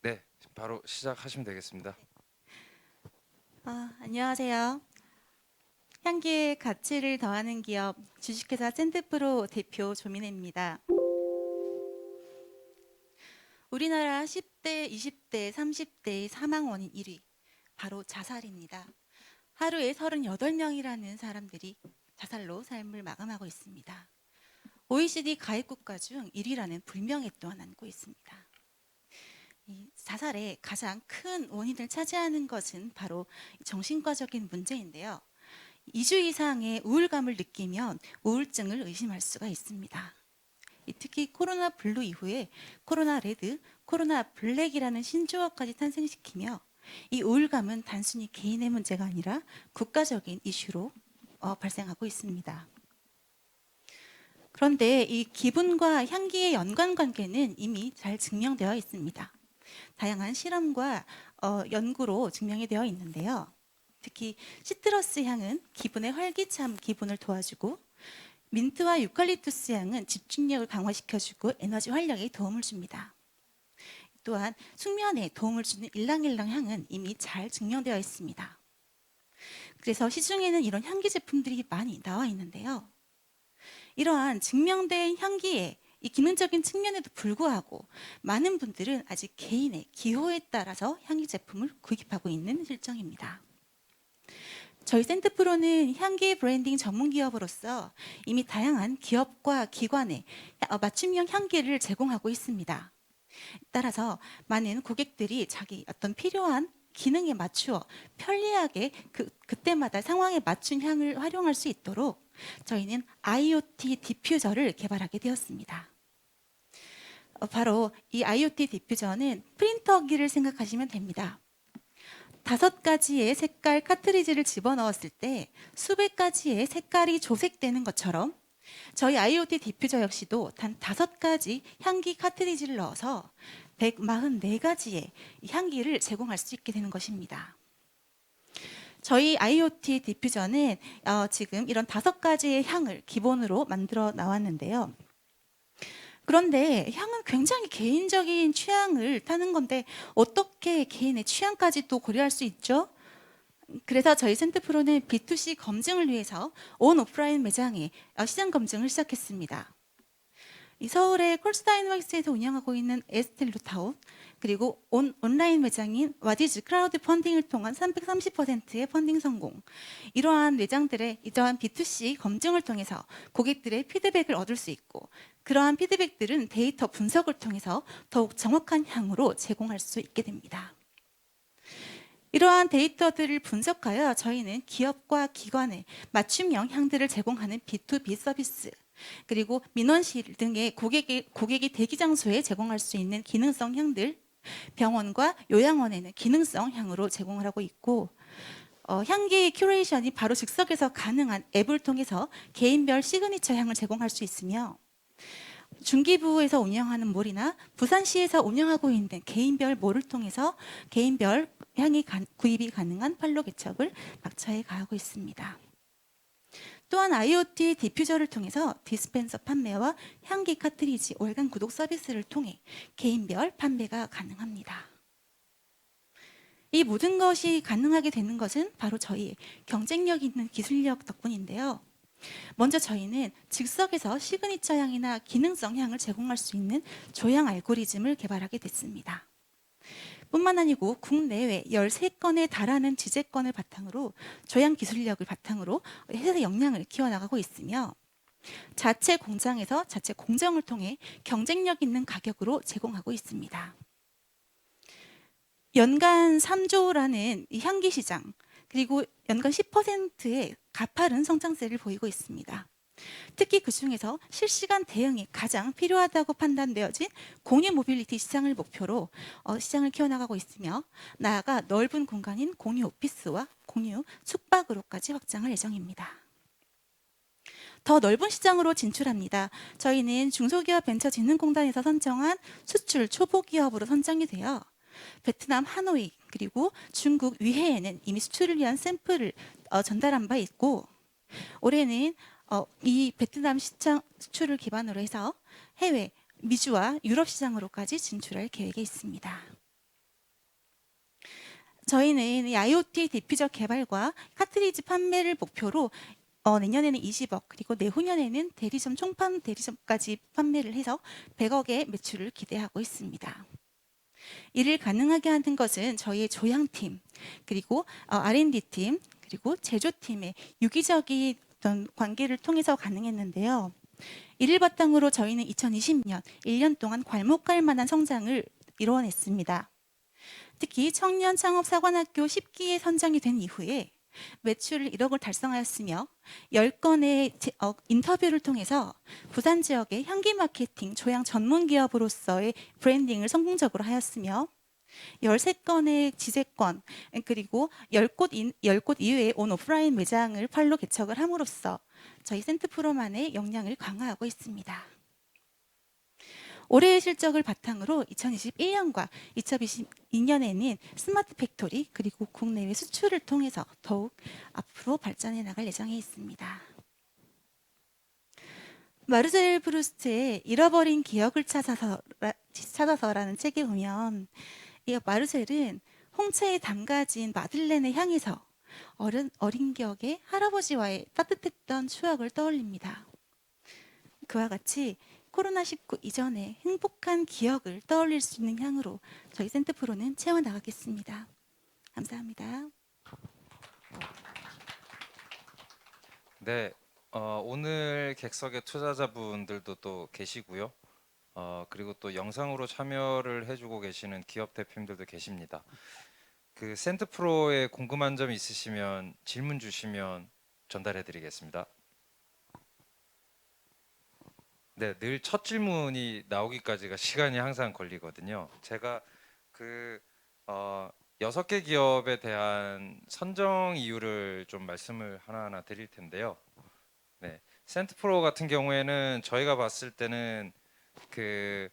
네, 바로 시작하시면 되겠습니다. 안녕하세요. 향기의 가치를 더하는 기업 주식회사 센트프로 대표 조민혜입니다. 우리나라 10대, 20대, 30대의 사망 원인 1위 바로 자살입니다. 하루에 38명이라는 사람들이 자살로 삶을 마감하고 있습니다. OECD 가입 국가 중 1위라는 불명예 또한 안고 있습니다. 이 자살의 가장 큰 원인을 차지하는 것은 바로 정신과적인 문제인데요. 2주 이상의 우울감을 느끼면 우울증을 의심할 수가 있습니다. 특히 코로나 블루 이후에 코로나 레드, 코로나 블랙이라는 신조어까지 탄생시키며 이 우울감은 단순히 개인의 문제가 아니라 국가적인 이슈로 발생하고 있습니다. 그런데 이 기분과 향기의 연관관계는 이미 잘 증명되어 있습니다. 다양한 실험과 연구로 증명이 되어 있는데요. 특히 시트러스 향은 기분의 활기찬 기분을 도와주고 민트와 유칼립투스 향은 집중력을 강화시켜주고 에너지 활력에 도움을 줍니다. 또한 숙면에 도움을 주는 일랑일랑 향은 이미 잘 증명되어 있습니다. 그래서 시중에는 이런 향기 제품들이 많이 나와 있는데요. 이러한 증명된 향기에 이 기능적인 측면에도 불구하고 많은 분들은 아직 개인의 기호에 따라서 향기 제품을 구입하고 있는 실정입니다. 저희 센트프로는 향기 브랜딩 전문 기업으로서 이미 다양한 기업과 기관에 맞춤형 향기를 제공하고 있습니다. 따라서 많은 고객들이 자기 어떤 필요한 기능에 맞추어 편리하게 그때마다 상황에 맞춘 향을 활용할 수 있도록 저희는 IoT 디퓨저를 개발하게 되었습니다. 바로 이 IoT 디퓨저는 프린터기를 생각하시면 됩니다. 5가지의 색깔 카트리지를 집어넣었을 때 수백 가지의 색깔이 조색되는 것처럼 저희 IoT 디퓨저 역시도 단 5가지 향기 카트리지를 넣어서 144가지의 향기를 제공할 수 있게 되는 것입니다. 저희 IoT 디퓨저는 지금 이런 5가지의 향을 기본으로 만들어 나왔는데요. 그런데 향은 굉장히 개인적인 취향을 타는 건데 어떻게 개인의 취향까지 또 고려할 수 있죠? 그래서 저희 센트프로는 B2C 검증을 위해서 온 오프라인 매장에 시장 검증을 시작했습니다. 이 서울의 콜스다이너믹스에서 운영하고 있는 에스텔루타운 그리고 온라인 매장인 와디즈 크라우드 펀딩을 통한 330%의 펀딩 성공. 이러한 매장들의 이러한 B2C 검증을 통해서 고객들의 피드백을 얻을 수 있고 그러한 피드백들은 데이터 분석을 통해서 더욱 정확한 향으로 제공할 수 있게 됩니다. 이러한 데이터들을 분석하여 저희는 기업과 기관에 맞춤형 향들을 제공하는 B2B 서비스 그리고 민원실 등의 고객이 대기 장소에 제공할 수 있는 기능성 향들, 병원과 요양원에는 기능성 향으로 제공을 하고 있고 향기 큐레이션이 바로 즉석에서 가능한 앱을 통해서 개인별 시그니처 향을 제공할 수 있으며 중기부에서 운영하는 몰이나 부산시에서 운영하고 있는 개인별 몰을 통해서 개인별 향이 구입이 가능한 판로 개척을 막차에 가하고 있습니다. 또한 IoT 디퓨저를 통해서 디스펜서 판매와 향기 카트리지 월간 구독 서비스를 통해 개인별 판매가 가능합니다. 이 모든 것이 가능하게 되는 것은 바로 저희의 경쟁력 있는 기술력 덕분인데요. 먼저 저희는 즉석에서 시그니처 향이나 기능성 향을 제공할 수 있는 조향 알고리즘을 개발하게 됐습니다. 뿐만 아니고 국내외 13건에 달하는 지재권을 바탕으로 조향 기술력을 바탕으로 회사 역량을 키워나가고 있으며 자체 공장에서 자체 공정을 통해 경쟁력 있는 가격으로 제공하고 있습니다. 연간 3조라는 이 향기 시장 그리고 연간 10%의 가파른 성장세를 보이고 있습니다. 특히 그중에서 실시간 대응이 가장 필요하다고 판단되어진 공유 모빌리티 시장을 목표로 시장을 키워나가고 있으며 나아가 넓은 공간인 공유 오피스와 공유 숙박으로까지 확장할 예정입니다. 더 넓은 시장으로 진출합니다. 저희는 중소기업 벤처진흥공단에서 선정한 수출 초보기업으로 선정이 되어 베트남 하노이 그리고 중국 위해에는 이미 수출을 위한 샘플을 전달한 바 있고 올해는 이 베트남 시장 수출을 기반으로 해서 해외 미주와 유럽 시장으로까지 진출할 계획이 있습니다. 저희는 이 IoT 디퓨저 개발과 카트리지 판매를 목표로 내년에는 20억 그리고 내후년에는 대리점 총판 대리점까지 판매를 해서 100억의 매출을 기대하고 있습니다. 이를 가능하게 하는 것은 저희의 조향팀 그리고 R&D팀 그리고 제조팀의 유기적인 어떤 관계를 통해서 가능했는데요. 이를 바탕으로 저희는 2020년 1년 동안 괄목할 만한 성장을 이루어냈습니다. 특히 청년 창업 사관학교 10기에 선정이 된 이후에 매출 1억을 달성하였으며 10건의 인터뷰를 통해서 부산 지역의 향기 마케팅 조향 전문 기업으로서의 브랜딩을 성공적으로 하였으며 13건의 지재권 그리고 10곳 이외의 온 오프라인 매장을 팔로 개척을 함으로써 저희 센트프로만의 역량을 강화하고 있습니다. 올해의 실적을 바탕으로 2021년과 2022년에는 스마트 팩토리 그리고 국내외 수출을 통해서 더욱 앞으로 발전해 나갈 예정에 있습니다. 마르셀 프루스트의 잃어버린 기억을 찾아서라는 책에 보면 이 마르셀은 홍차에 담가진 마들렌의 향에서 어린 기억의 할아버지와의 따뜻했던 추억을 떠올립니다. 그와 같이 코로나19 이전의 행복한 기억을 떠올릴 수 있는 향으로 저희 센트프로는 채워나가겠습니다. 감사합니다. 네, 오늘 객석의 투자자분들도 또 계시고요. 그리고 또 영상으로 참여를 해주고 계시는 기업 대표님들도 계십니다. 그 센트프로에 궁금한 점 있으시면 질문 주시면 전달해드리겠습니다. 네, 늘 첫 질문이 나오기까지가 시간이 항상 걸리거든요. 제가 그 6개 기업에 대한 선정 이유를 좀 말씀을 하나하나 드릴 텐데요. 네, 센트프로 같은 경우에는 저희가 봤을 때는 그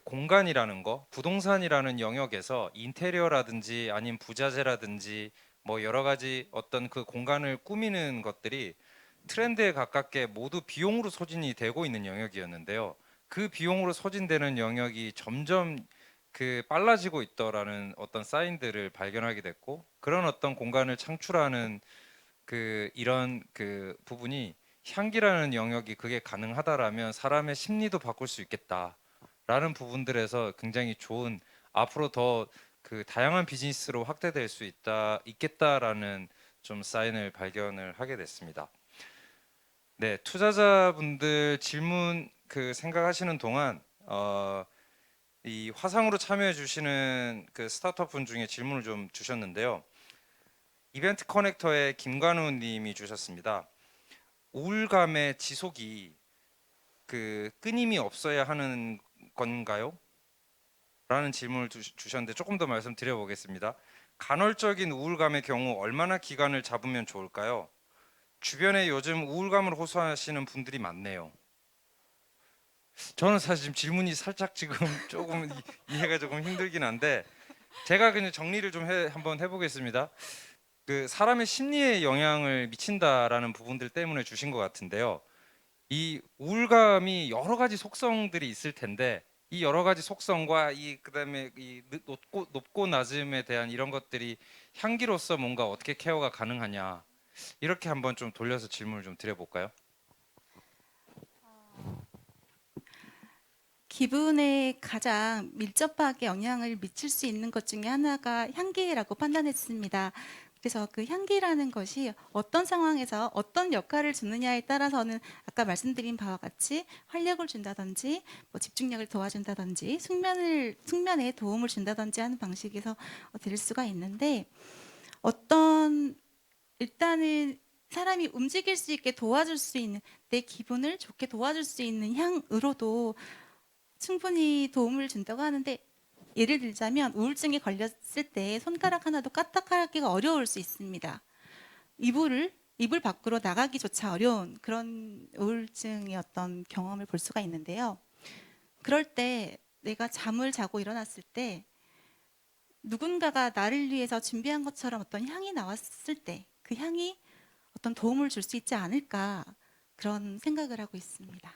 공간이라는 거, 부동산이라는 영역에서 인테리어라든지 아니면 부자재라든지 뭐 여러 가지 어떤 그 공간을 꾸미는 것들이 트렌드에 가깝게 모두 비용으로 소진이 되고 있는 영역이었는데요. 그 비용으로 소진되는 영역이 점점 그 빨라지고 있더라는 어떤 사인들을 발견하게 됐고, 그런 어떤 공간을 창출하는 그 이런 그 부분이 향기라는 영역이 그게 가능하다라면 사람의 심리도 바꿀 수 있겠다라는 부분들에서 굉장히 좋은, 앞으로 더 그 다양한 비즈니스로 확대될 수 있겠다라는 좀 사인을 발견을 하게 됐습니다. 네, 투자자분들 질문 그 생각하시는 동안 이 화상으로 참여해 주시는 그 스타트업 분 중에 질문을 좀 주셨는데요. 이벤트 커넥터의 김관우 님이 주셨습니다. 우울감의 지속이 그 끊임이 없어야 하는 건가요? 라는 질문을 주셨는데 조금 더 말씀드려 보겠습니다. 간헐적인 우울감의 경우 얼마나 기간을 잡으면 좋을까요? 주변에 요즘 우울감을 호소하시는 분들이 많네요. 저는 사실 지금 질문이 살짝 지금 조금 이해가 조금 힘들긴 한데, 제가 그냥 정리를 좀 한번 해보겠습니다. 그 사람의 심리에 영향을 미친다라는 부분들 때문에 주신 것 같은데요. 이 우울감이 여러 가지 속성들이 있을 텐데, 이 여러 가지 속성과 그다음에 이 높고 낮음에 대한 이런 것들이 향기로서 뭔가 어떻게 케어가 가능하냐, 이렇게 한번 좀 돌려서 질문을 좀 드려볼까요? 기분에 가장 밀접하게 영향을 미칠 수 있는 것 중에 하나가 향기라고 판단했습니다. 그래서 그 향기라는 것이 어떤 상황에서 어떤 역할을 주느냐에 따라서는 아까 말씀드린 바와 같이 활력을 준다든지 뭐 집중력을 도와준다든지 숙면에 도움을 준다든지 하는 방식에서 드릴 수가 있는데, 일단은 사람이 움직일 수 있게 도와줄 수 있는, 내 기분을 좋게 도와줄 수 있는 향으로도 충분히 도움을 준다고 하는데, 예를 들자면 우울증에 걸렸을 때 손가락 하나도 까딱하기가 어려울 수 있습니다. 이불 밖으로 나가기조차 어려운 그런 우울증의 어떤 경험을 볼 수가 있는데요. 그럴 때 내가 잠을 자고 일어났을 때 누군가가 나를 위해서 준비한 것처럼 어떤 향이 나왔을 때 그 향이 어떤 도움을 줄 수 있지 않을까, 그런 생각을 하고 있습니다.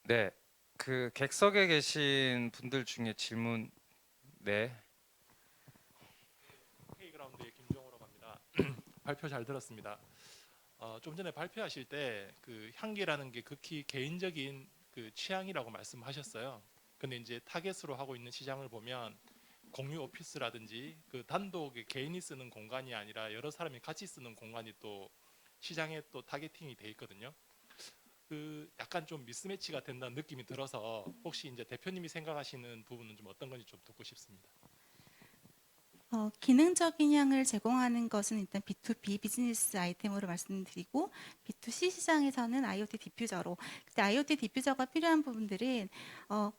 네, 그 객석에 계신 분들 중에 질문. 네, K그라운드의 김종호라고 합니다. 발표 잘 들었습니다. 좀 전에 발표하실 때 그 향기라는 게 극히 개인적인 그 취향이라고 말씀하셨어요. 근데 이제 타겟으로 하고 있는 시장을 보면 공유 오피스라든지 그 단독의 개인이 쓰는 공간이 아니라 여러 사람이 같이 쓰는 공간이 또 시장에 또 타겟팅이 돼 있거든요. 그 약간 좀 미스매치가 된다는 느낌이 들어서 혹시 이제 대표님이 생각하시는 부분은 좀 어떤 건지 좀 듣고 싶습니다. 기능적인 향을 제공하는 것은 일단 B2B 비즈니스 아이템으로 말씀드리고 B2C 시장에서는 IoT 디퓨저로. 근데 IoT 디퓨저가 필요한 부분들은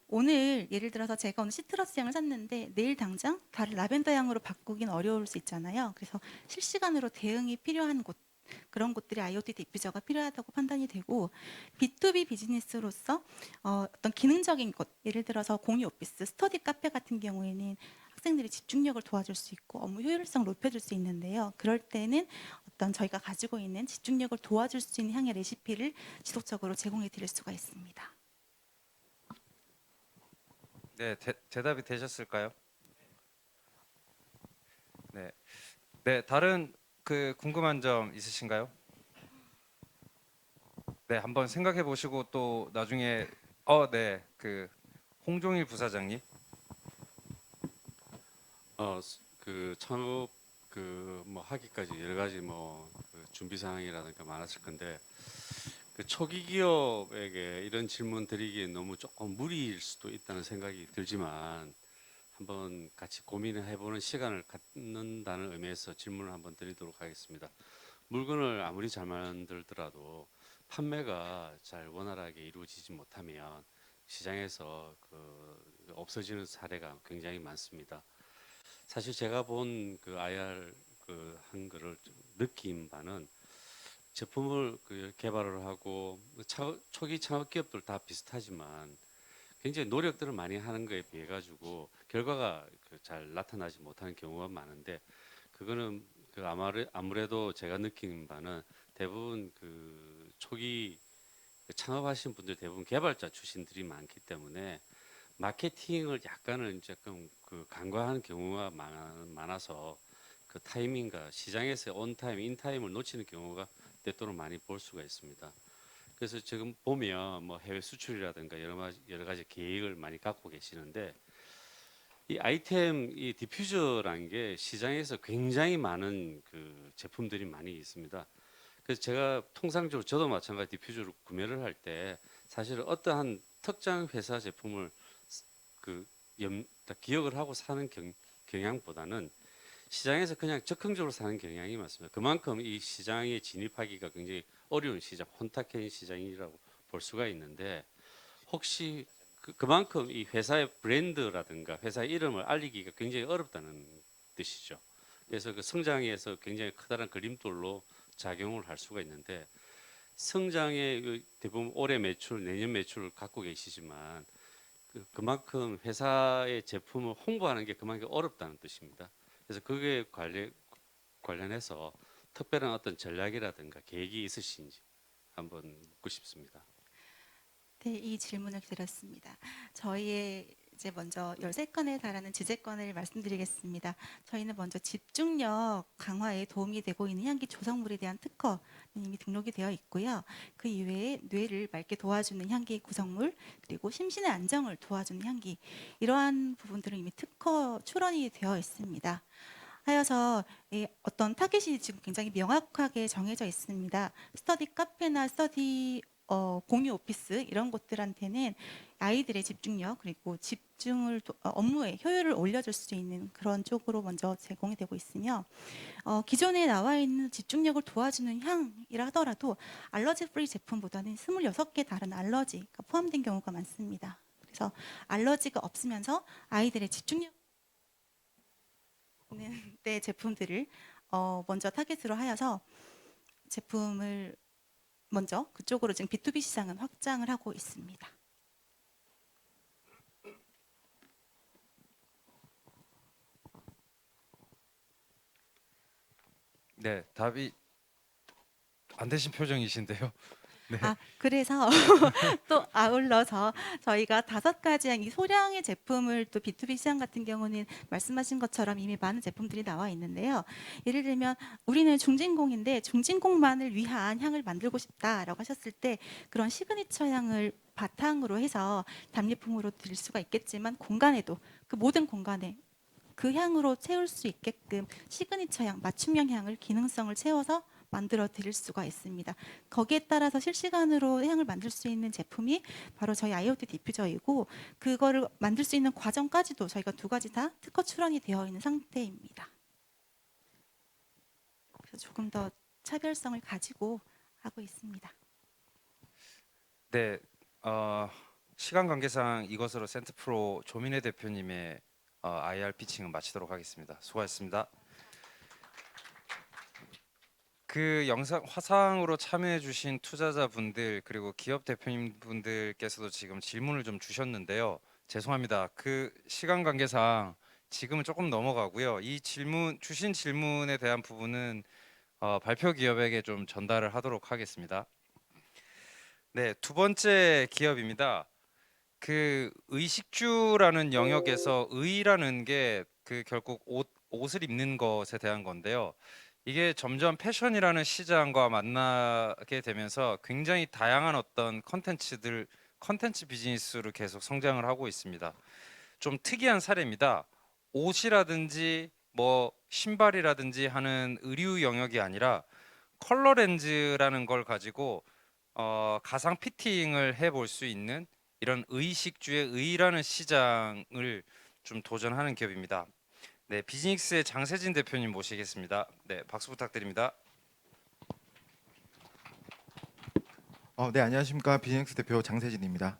오늘 예를 들어서 제가 오늘 시트러스 향을 샀는데 내일 당장 다른 라벤더 향으로 바꾸긴 어려울 수 있잖아요. 그래서 실시간으로 대응이 필요한 곳, 그런 곳들이 IoT 디퓨저가 필요하다고 판단이 되고, B2B 비즈니스로서 어떤 기능적인 것, 예를 들어서 공유 오피스, 스터디 카페 같은 경우에는 학생들이 집중력을 도와줄 수 있고 업무 효율성을 높여줄 수 있는데요. 그럴 때는 어떤 저희가 가지고 있는 집중력을 도와줄 수 있는 향의 레시피를 지속적으로 제공해 드릴 수가 있습니다. 네, 대답이 되셨을까요? 네, 네, 다른 그 궁금한 점 있으신가요? 네, 한번 생각해 보시고 또 나중에 네, 그 홍종일 부사장님. 그 창업 뭐 하기까지 여러 가지 그 준비 사항이라든가 많았을 건데 그 초기 기업에게 이런 질문 드리기엔 너무 조금 무리일 수도 있다는 생각이 들지만 한번 같이 고민을 해보는 시간을 갖는다는 의미에서 질문을 한번 드리도록 하겠습니다. 물건을 아무리 잘 만들더라도 판매가 잘 원활하게 이루어지지 못하면 시장에서 없어지는 사례가 굉장히 많습니다. 사실 제가 본 그 IR 한 거를 좀 느낀 바는 제품을 개발을 하고 초기 창업 기업들 다 비슷하지만 굉장히 노력들을 많이 하는 거에 비해 가지고 결과가 잘 나타나지 못하는 경우가 많은데 그거는 아무래도 제가 느낀 바는 대부분 초기 창업하신 분들 대부분 개발자 출신들이 많기 때문에 마케팅을 약간은 조금 간과하는 경우가 많아서 그 타이밍과 시장에서 온타임, 인타임을 놓치는 경우가 때때로 많이 볼 수가 있습니다. 그래서 지금 보면 뭐 해외 수출이라든가 여러 가지 계획을 많이 갖고 계시는데 이 아이템, 이 디퓨저라는 게 시장에서 굉장히 많은 제품들이 많이 있습니다. 그래서 제가 통상적으로 저도 마찬가지 디퓨저를 구매를 할 때 사실 어떠한 특정 회사 제품을 기억을 하고 사는 경향보다는 시장에서 그냥 적극적으로 사는 경향이 많습니다. 그만큼 이 시장에 진입하기가 굉장히 어려운 시장, 혼탁한 시장이라고 볼 수가 있는데 혹시 그만큼 이 회사의 브랜드라든가 회사의 이름을 알리기가 굉장히 어렵다는 뜻이죠. 그래서 성장에서 굉장히 커다란 그림돌로 작용을 할 수가 있는데 성장의 대부분 올해 매출, 내년 매출을 갖고 계시지만 그만큼 회사의 제품을 홍보하는 게 그만큼 어렵다는 뜻입니다. 그래서 그게 관련해서 특별한 어떤 전략이라든가 계획이 있으신지 한번 묻고 싶습니다. 네, 이 질문을 드렸습니다. 저희의 이제 먼저 13건에 달하는 지재권을 말씀드리겠습니다. 저희는 먼저 집중력 강화에 도움이 되고 있는 향기 조성물에 대한 특허는 이미 등록이 되어 있고요. 그 이외에 뇌를 맑게 도와주는 향기 구성물, 그리고 심신의 안정을 도와주는 향기, 이러한 부분들은 이미 특허 출원이 되어 있습니다. 하여서 어떤 타겟이 지금 굉장히 명확하게 정해져 있습니다. 스터디 카페나 스터디 공유 오피스 이런 곳들한테는 아이들의 집중력 그리고 업무의 효율을 올려줄 수 있는 그런 쪽으로 먼저 제공이 되고 있으며 기존에 나와 있는 집중력을 도와주는 향이라 하더라도 알러지 프리 제품보다는 26개 다른 알러지가 포함된 경우가 많습니다. 그래서 알러지가 없으면서 아이들의 집중력 네, 제품들을 먼저 타겟으로 하여서 제품을 먼저 그쪽으로 지금 B2B 시장은 확장을 하고 있습니다. 네, 답이 안 되신 표정이신데요. 네. 그래서 또 아울러서 저희가 5가지 향이 소량의 제품을 또 B2B 시장 같은 경우는 말씀하신 것처럼 이미 많은 제품들이 나와 있는데요. 예를 들면 우리는 중진공인데 중진공만을 위한 향을 만들고 싶다라고 하셨을 때 그런 시그니처 향을 바탕으로 해서 답례품으로 드릴 수가 있겠지만 공간에도 그 모든 공간에 그 향으로 채울 수 있게끔 시그니처 향, 맞춤형 향을 기능성을 채워서 만들어 드릴 수가 있습니다. 거기에 따라서 실시간으로 향을 만들 수 있는 제품이 바로 저희 IoT 디퓨저이고, 그거를 만들 수 있는 과정까지도 저희가 두 가지 다 특허 출원이 되어 있는 상태입니다. 그래서 조금 더 차별성을 가지고 하고 있습니다. 네, 시간 관계상 이것으로 센트프로 조민혜 대표님의 IR 피칭은 마치도록 하겠습니다. 수고하셨습니다. 그 영상 화상으로 참여해주신 투자자분들 그리고 기업 대표님분들께서도 지금 질문을 좀 주셨는데요. 죄송합니다. 그 시간 관계상 지금은 조금 넘어가고요. 이 질문 주신 질문에 대한 부분은 발표 기업에게 좀 전달을 하도록 하겠습니다. 네, 두 번째 기업입니다. 그 의식주라는 영역에서 의라는 게 그 결국 옷을 입는 것에 대한 건데요. 이게 점점 패션이라는 시장과 만나게 되면서 굉장히 다양한 어떤 컨텐츠 비즈니스로 계속 성장을 하고 있습니다. 좀 특이한 사례입니다. 옷이라든지 뭐 신발이라든지 하는 의류 영역이 아니라 컬러 렌즈라는 걸 가지고 가상 피팅을 해볼 수 있는 이런 의식주의 의라는 시장을 좀 도전하는 기업입니다. 네, 비즈닉스의 장세진 대표님 모시겠습니다. 네, 박수 부탁드립니다. 네, 안녕하십니까. 비즈닉스 대표 장세진입니다.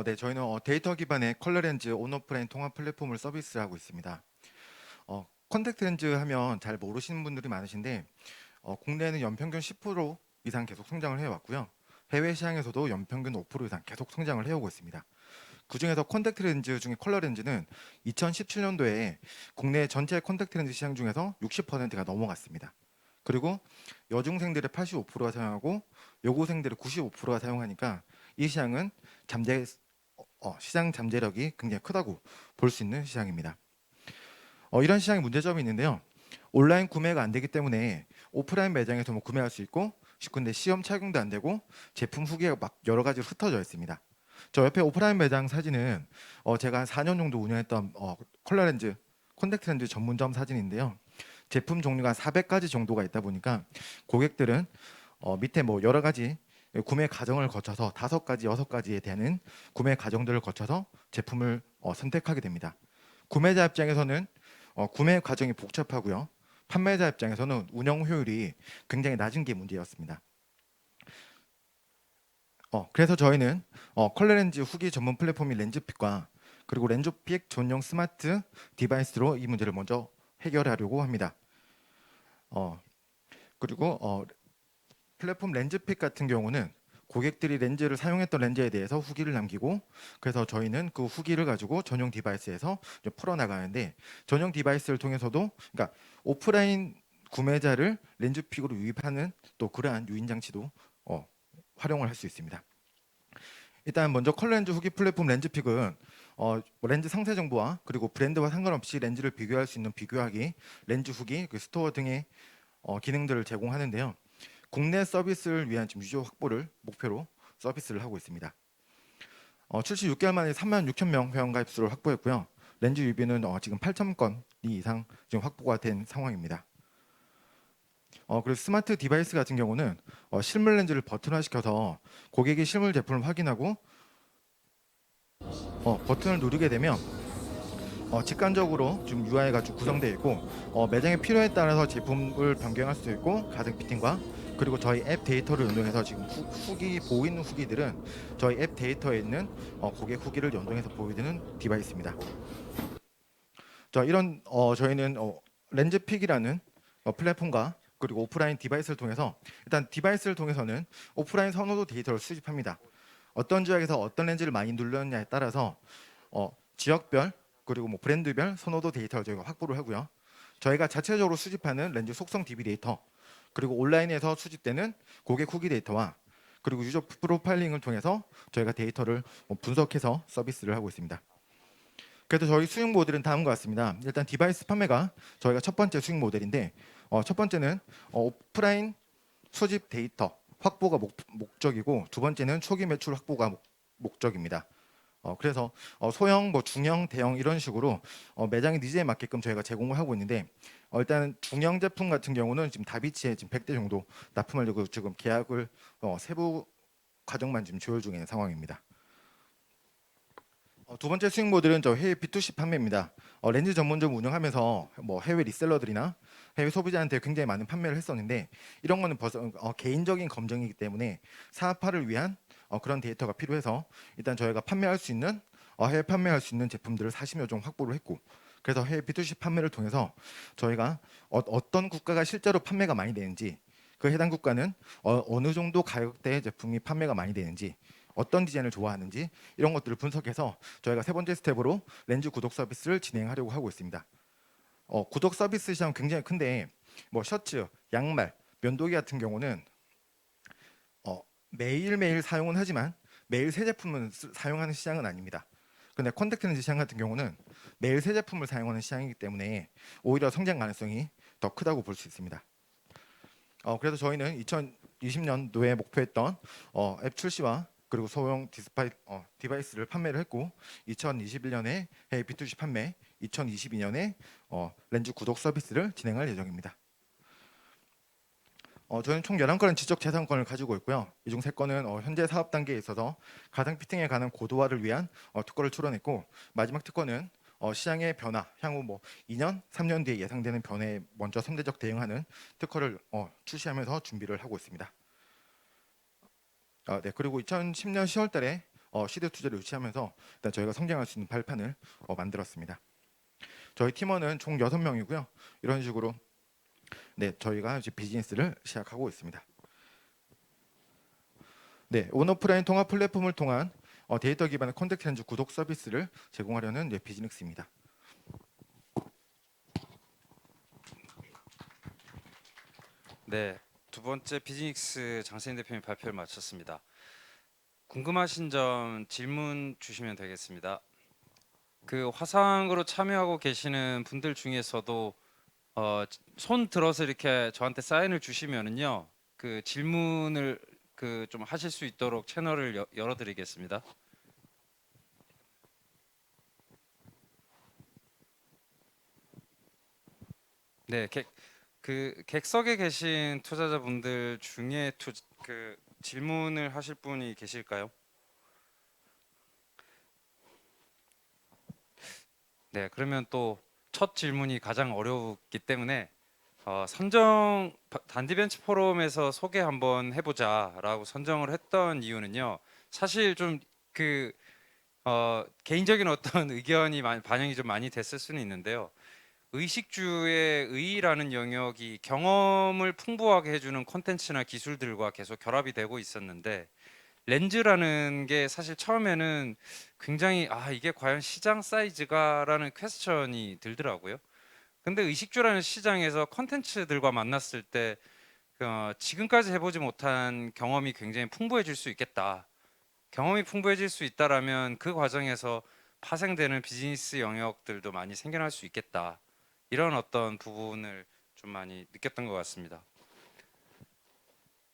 네, 저희는 데이터 기반의 컬러 렌즈 온오프라인 통합 플랫폼을 서비스하고 있습니다. 컨택트 렌즈 하면 잘 모르시는 분들이 많으신데 국내에는 연평균 10% 이상 계속 성장을 해왔고요. 해외 시장에서도 연평균 5% 이상 계속 성장을 해오고 있습니다. 그중에서 컨택트 렌즈 중에 컬러 렌즈는 2017년도에 국내 전체 컨택트 렌즈 시장 중에서 60%가 넘어갔습니다. 그리고 여중생들의 85%가 사용하고 여고생들의 95%가 사용하니까 이 시장은 시장 잠재력이 굉장히 크다고 볼 수 있는 시장입니다. 이런 시장의 문제점이 있는데요. 온라인 구매가 안 되기 때문에 오프라인 매장에서 구매할 수 있고, 근데 시험 착용도 안 되고 제품 후기가 막 여러 가지로 흩어져 있습니다. 저 옆에 오프라인 매장 사진은 제가 한 4년 정도 운영했던 컬러 렌즈, 콘택트 렌즈 전문점 사진인데요. 제품 종류가 한 400가지 정도가 있다 보니까 고객들은 밑에 여러 가지 구매 과정을 거쳐서 5가지, 6가지에 되는 구매 과정들을 거쳐서 제품을 선택하게 됩니다. 구매자 입장에서는 구매 과정이 복잡하고요. 판매자 입장에서는 운영 효율이 굉장히 낮은 게 문제였습니다. 그래서 저희는 컬러 렌즈 후기 전문 플랫폼인 렌즈픽과 그리고 렌즈픽 전용 스마트 디바이스로 이 문제를 먼저 해결하려고 합니다. 그리고 플랫폼 렌즈픽 같은 경우는 고객들이 렌즈를 사용했던 렌즈에 대해서 후기를 남기고, 그래서 저희는 그 후기를 가지고 전용 디바이스에서 풀어나가는데, 전용 디바이스를 통해서도 그러니까 오프라인 구매자를 렌즈픽으로 유입하는 또 그러한 유인 장치도 활용을 할 수 있습니다. 일단 먼저 컬러 렌즈 후기 플랫폼 렌즈픽은 렌즈 상세 정보와 그리고 브랜드와 상관없이 렌즈를 비교할 수 있는 비교하기, 렌즈 후기, 스토어 등의 기능들을 제공하는데요. 국내 서비스를 위한 지금 유저 확보를 목표로 서비스를 하고 있습니다. 출시 6개월 만에 36,000명 회원 가입수를 확보했고요. 렌즈 리뷰는 지금 8,000건이 이상 지금 확보가 된 상황입니다. 그리고 스마트 디바이스 같은 경우는 실물 렌즈를 버튼화시켜서 고객이 실물 제품을 확인하고 버튼을 누르게 되면 직관적으로 지금 UI가 좀 구성되어 있고 매장의 필요에 따라서 제품을 변경할 수도 있고, 가등 피팅과 그리고 저희 앱 데이터를 연동해서 지금 후기 보이는 후기들은 저희 앱 데이터에 있는 고객 후기를 연동해서 보여주는 디바이스입니다. 자, 이런 저희는 렌즈픽이라는 플랫폼과 그리고 오프라인 디바이스를 통해서, 일단 디바이스를 통해서는 오프라인 선호도 데이터를 수집합니다. 어떤 지역에서 어떤 렌즈를 많이 눌렀냐에 따라서 지역별 그리고 브랜드별 선호도 데이터를 저희가 확보를 하고요. 저희가 자체적으로 수집하는 렌즈 속성 DB 데이터, 그리고 온라인에서 수집되는 고객 후기 데이터와 그리고 유저 프로파일링을 통해서 저희가 데이터를 분석해서 서비스를 하고 있습니다. 그래서 저희 수익 모델은 다음과 같습니다. 일단 디바이스 판매가 저희가 첫 번째 수익 모델인데, 첫 번째는 오프라인 수집 데이터 확보가 목적이고, 두 번째는 초기 매출 확보가 목적입니다. 그래서 소형, 뭐 중형, 대형 이런 식으로 매장의 니즈에 맞게끔 저희가 제공을 하고 있는데 일단 중형 제품 같은 경우는 지금 다비치에 지금 100대 정도 납품하려고 지금 계약을 세부 과정만 지금 조율 중인 상황입니다. 두 번째 수익 모델은 저 해외 B2C 판매입니다. 렌즈 전문점 운영하면서 뭐 해외 리셀러들이나 해외 소비자한테 굉장히 많은 판매를 했었는데 이런 거는 벌써 개인적인 검증이기 때문에 사업화를 위한 그런 데이터가 필요해서 일단 저희가 판매할 수 있는 해외 판매할 수 있는 제품들을 40여 종 확보를 했고 그래서 해외 B2C 판매를 통해서 저희가 어떤 국가가 실제로 판매가 많이 되는지 그 해당 국가는 어느 정도 가격대의 제품이 판매가 많이 되는지 어떤 디자인을 좋아하는지 이런 것들을 분석해서 저희가 세 번째 스텝으로 렌즈 구독 서비스를 진행하려고 하고 있습니다. 구독 서비스 시장 굉장히 큰데 뭐 셔츠, 양말, 면도기 같은 경우는 매일매일 사용은 하지만 매일 새 제품을 사용하는 시장은 아닙니다. 근데 컨택트 렌즈 시장 같은 경우는 매일 새 제품을 사용하는 시장이기 때문에 오히려 성장 가능성이 더 크다고 볼 수 있습니다. 그래서 저희는 2020년도에 목표했던 앱 출시와 그리고 소형 디바이스를 판매를 했고 2021년에 해외 B2C 판매, 2022년에 렌즈 구독 서비스를 진행할 예정입니다. 저는 총 11건의 지적 재산권을 가지고 있고요. 이 중 3건은 현재 사업 단계에 있어서 가상 피팅에 관한 고도화를 위한 특허를 출원했고 마지막 특허는 시장의 변화, 향후 뭐 2년, 3년 뒤에 예상되는 변화에 먼저 선제적 대응하는 특허를 출시하면서 준비를 하고 있습니다. 네, 그리고 2010년 10월달에 시드 투자를 유치하면서 일단 저희가 성장할 수 있는 발판을 만들었습니다. 저희 팀원은 총 6명이고요. 이런 식으로 네, 저희가 이제 비즈니스를 시작하고 있습니다. 네, 온오프라인 통합 플랫폼을 통한 데이터 기반의 컨택트 렌즈 구독 서비스를 제공하려는 비즈니스입니다. 네, 두 번째 비즈니스 장세인 대표님 발표를 마쳤습니다. 궁금하신 점 질문 주시면 되겠습니다. 그 화상으로 참여하고 계시는 분들 중에서도 손 들어서 이렇게 저한테 사인을 주시면은요, 그 질문을 그 좀 하실 수 있도록 채널을 열어드리겠습니다. 네, 객석에 계신 투자자분들 중에 질문을 하실 분이 계실까요? 네, 그러면 또 첫 질문이 가장 어려웠기 때문에 단디벤처 포럼에서 소개 한번 해보자라고 선정을 했던 이유는요. 사실 좀 개인적인 어떤 의견이 반영이 좀 많이 됐을 수는 있는데요. 의식주의 의의라는 영역이 경험을 풍부하게 해주는 콘텐츠나 기술들과 계속 결합이 되고 있었는데 렌즈라는 게 사실 처음에는 굉장히 이게 과연 시장 사이즈가라는 퀘스천이 들더라고요. 근데 의식주라는 시장에서 콘텐츠들과 만났을 때 지금까지 해보지 못한 경험이 굉장히 풍부해질 수 있겠다. 경험이 풍부해질 수 있다라면 그 과정에서 파생되는 비즈니스 영역들도 많이 생겨날 수 있겠다. 이런 어떤 부분을 좀 많이 느꼈던 것 같습니다.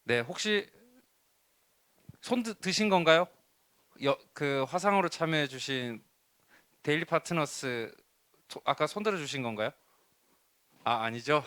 네, 혹시 손 드신 건가요? 그 화상으로 참여해주신 데일리 파트너스 아까 손 들어주신 건가요? 아니죠.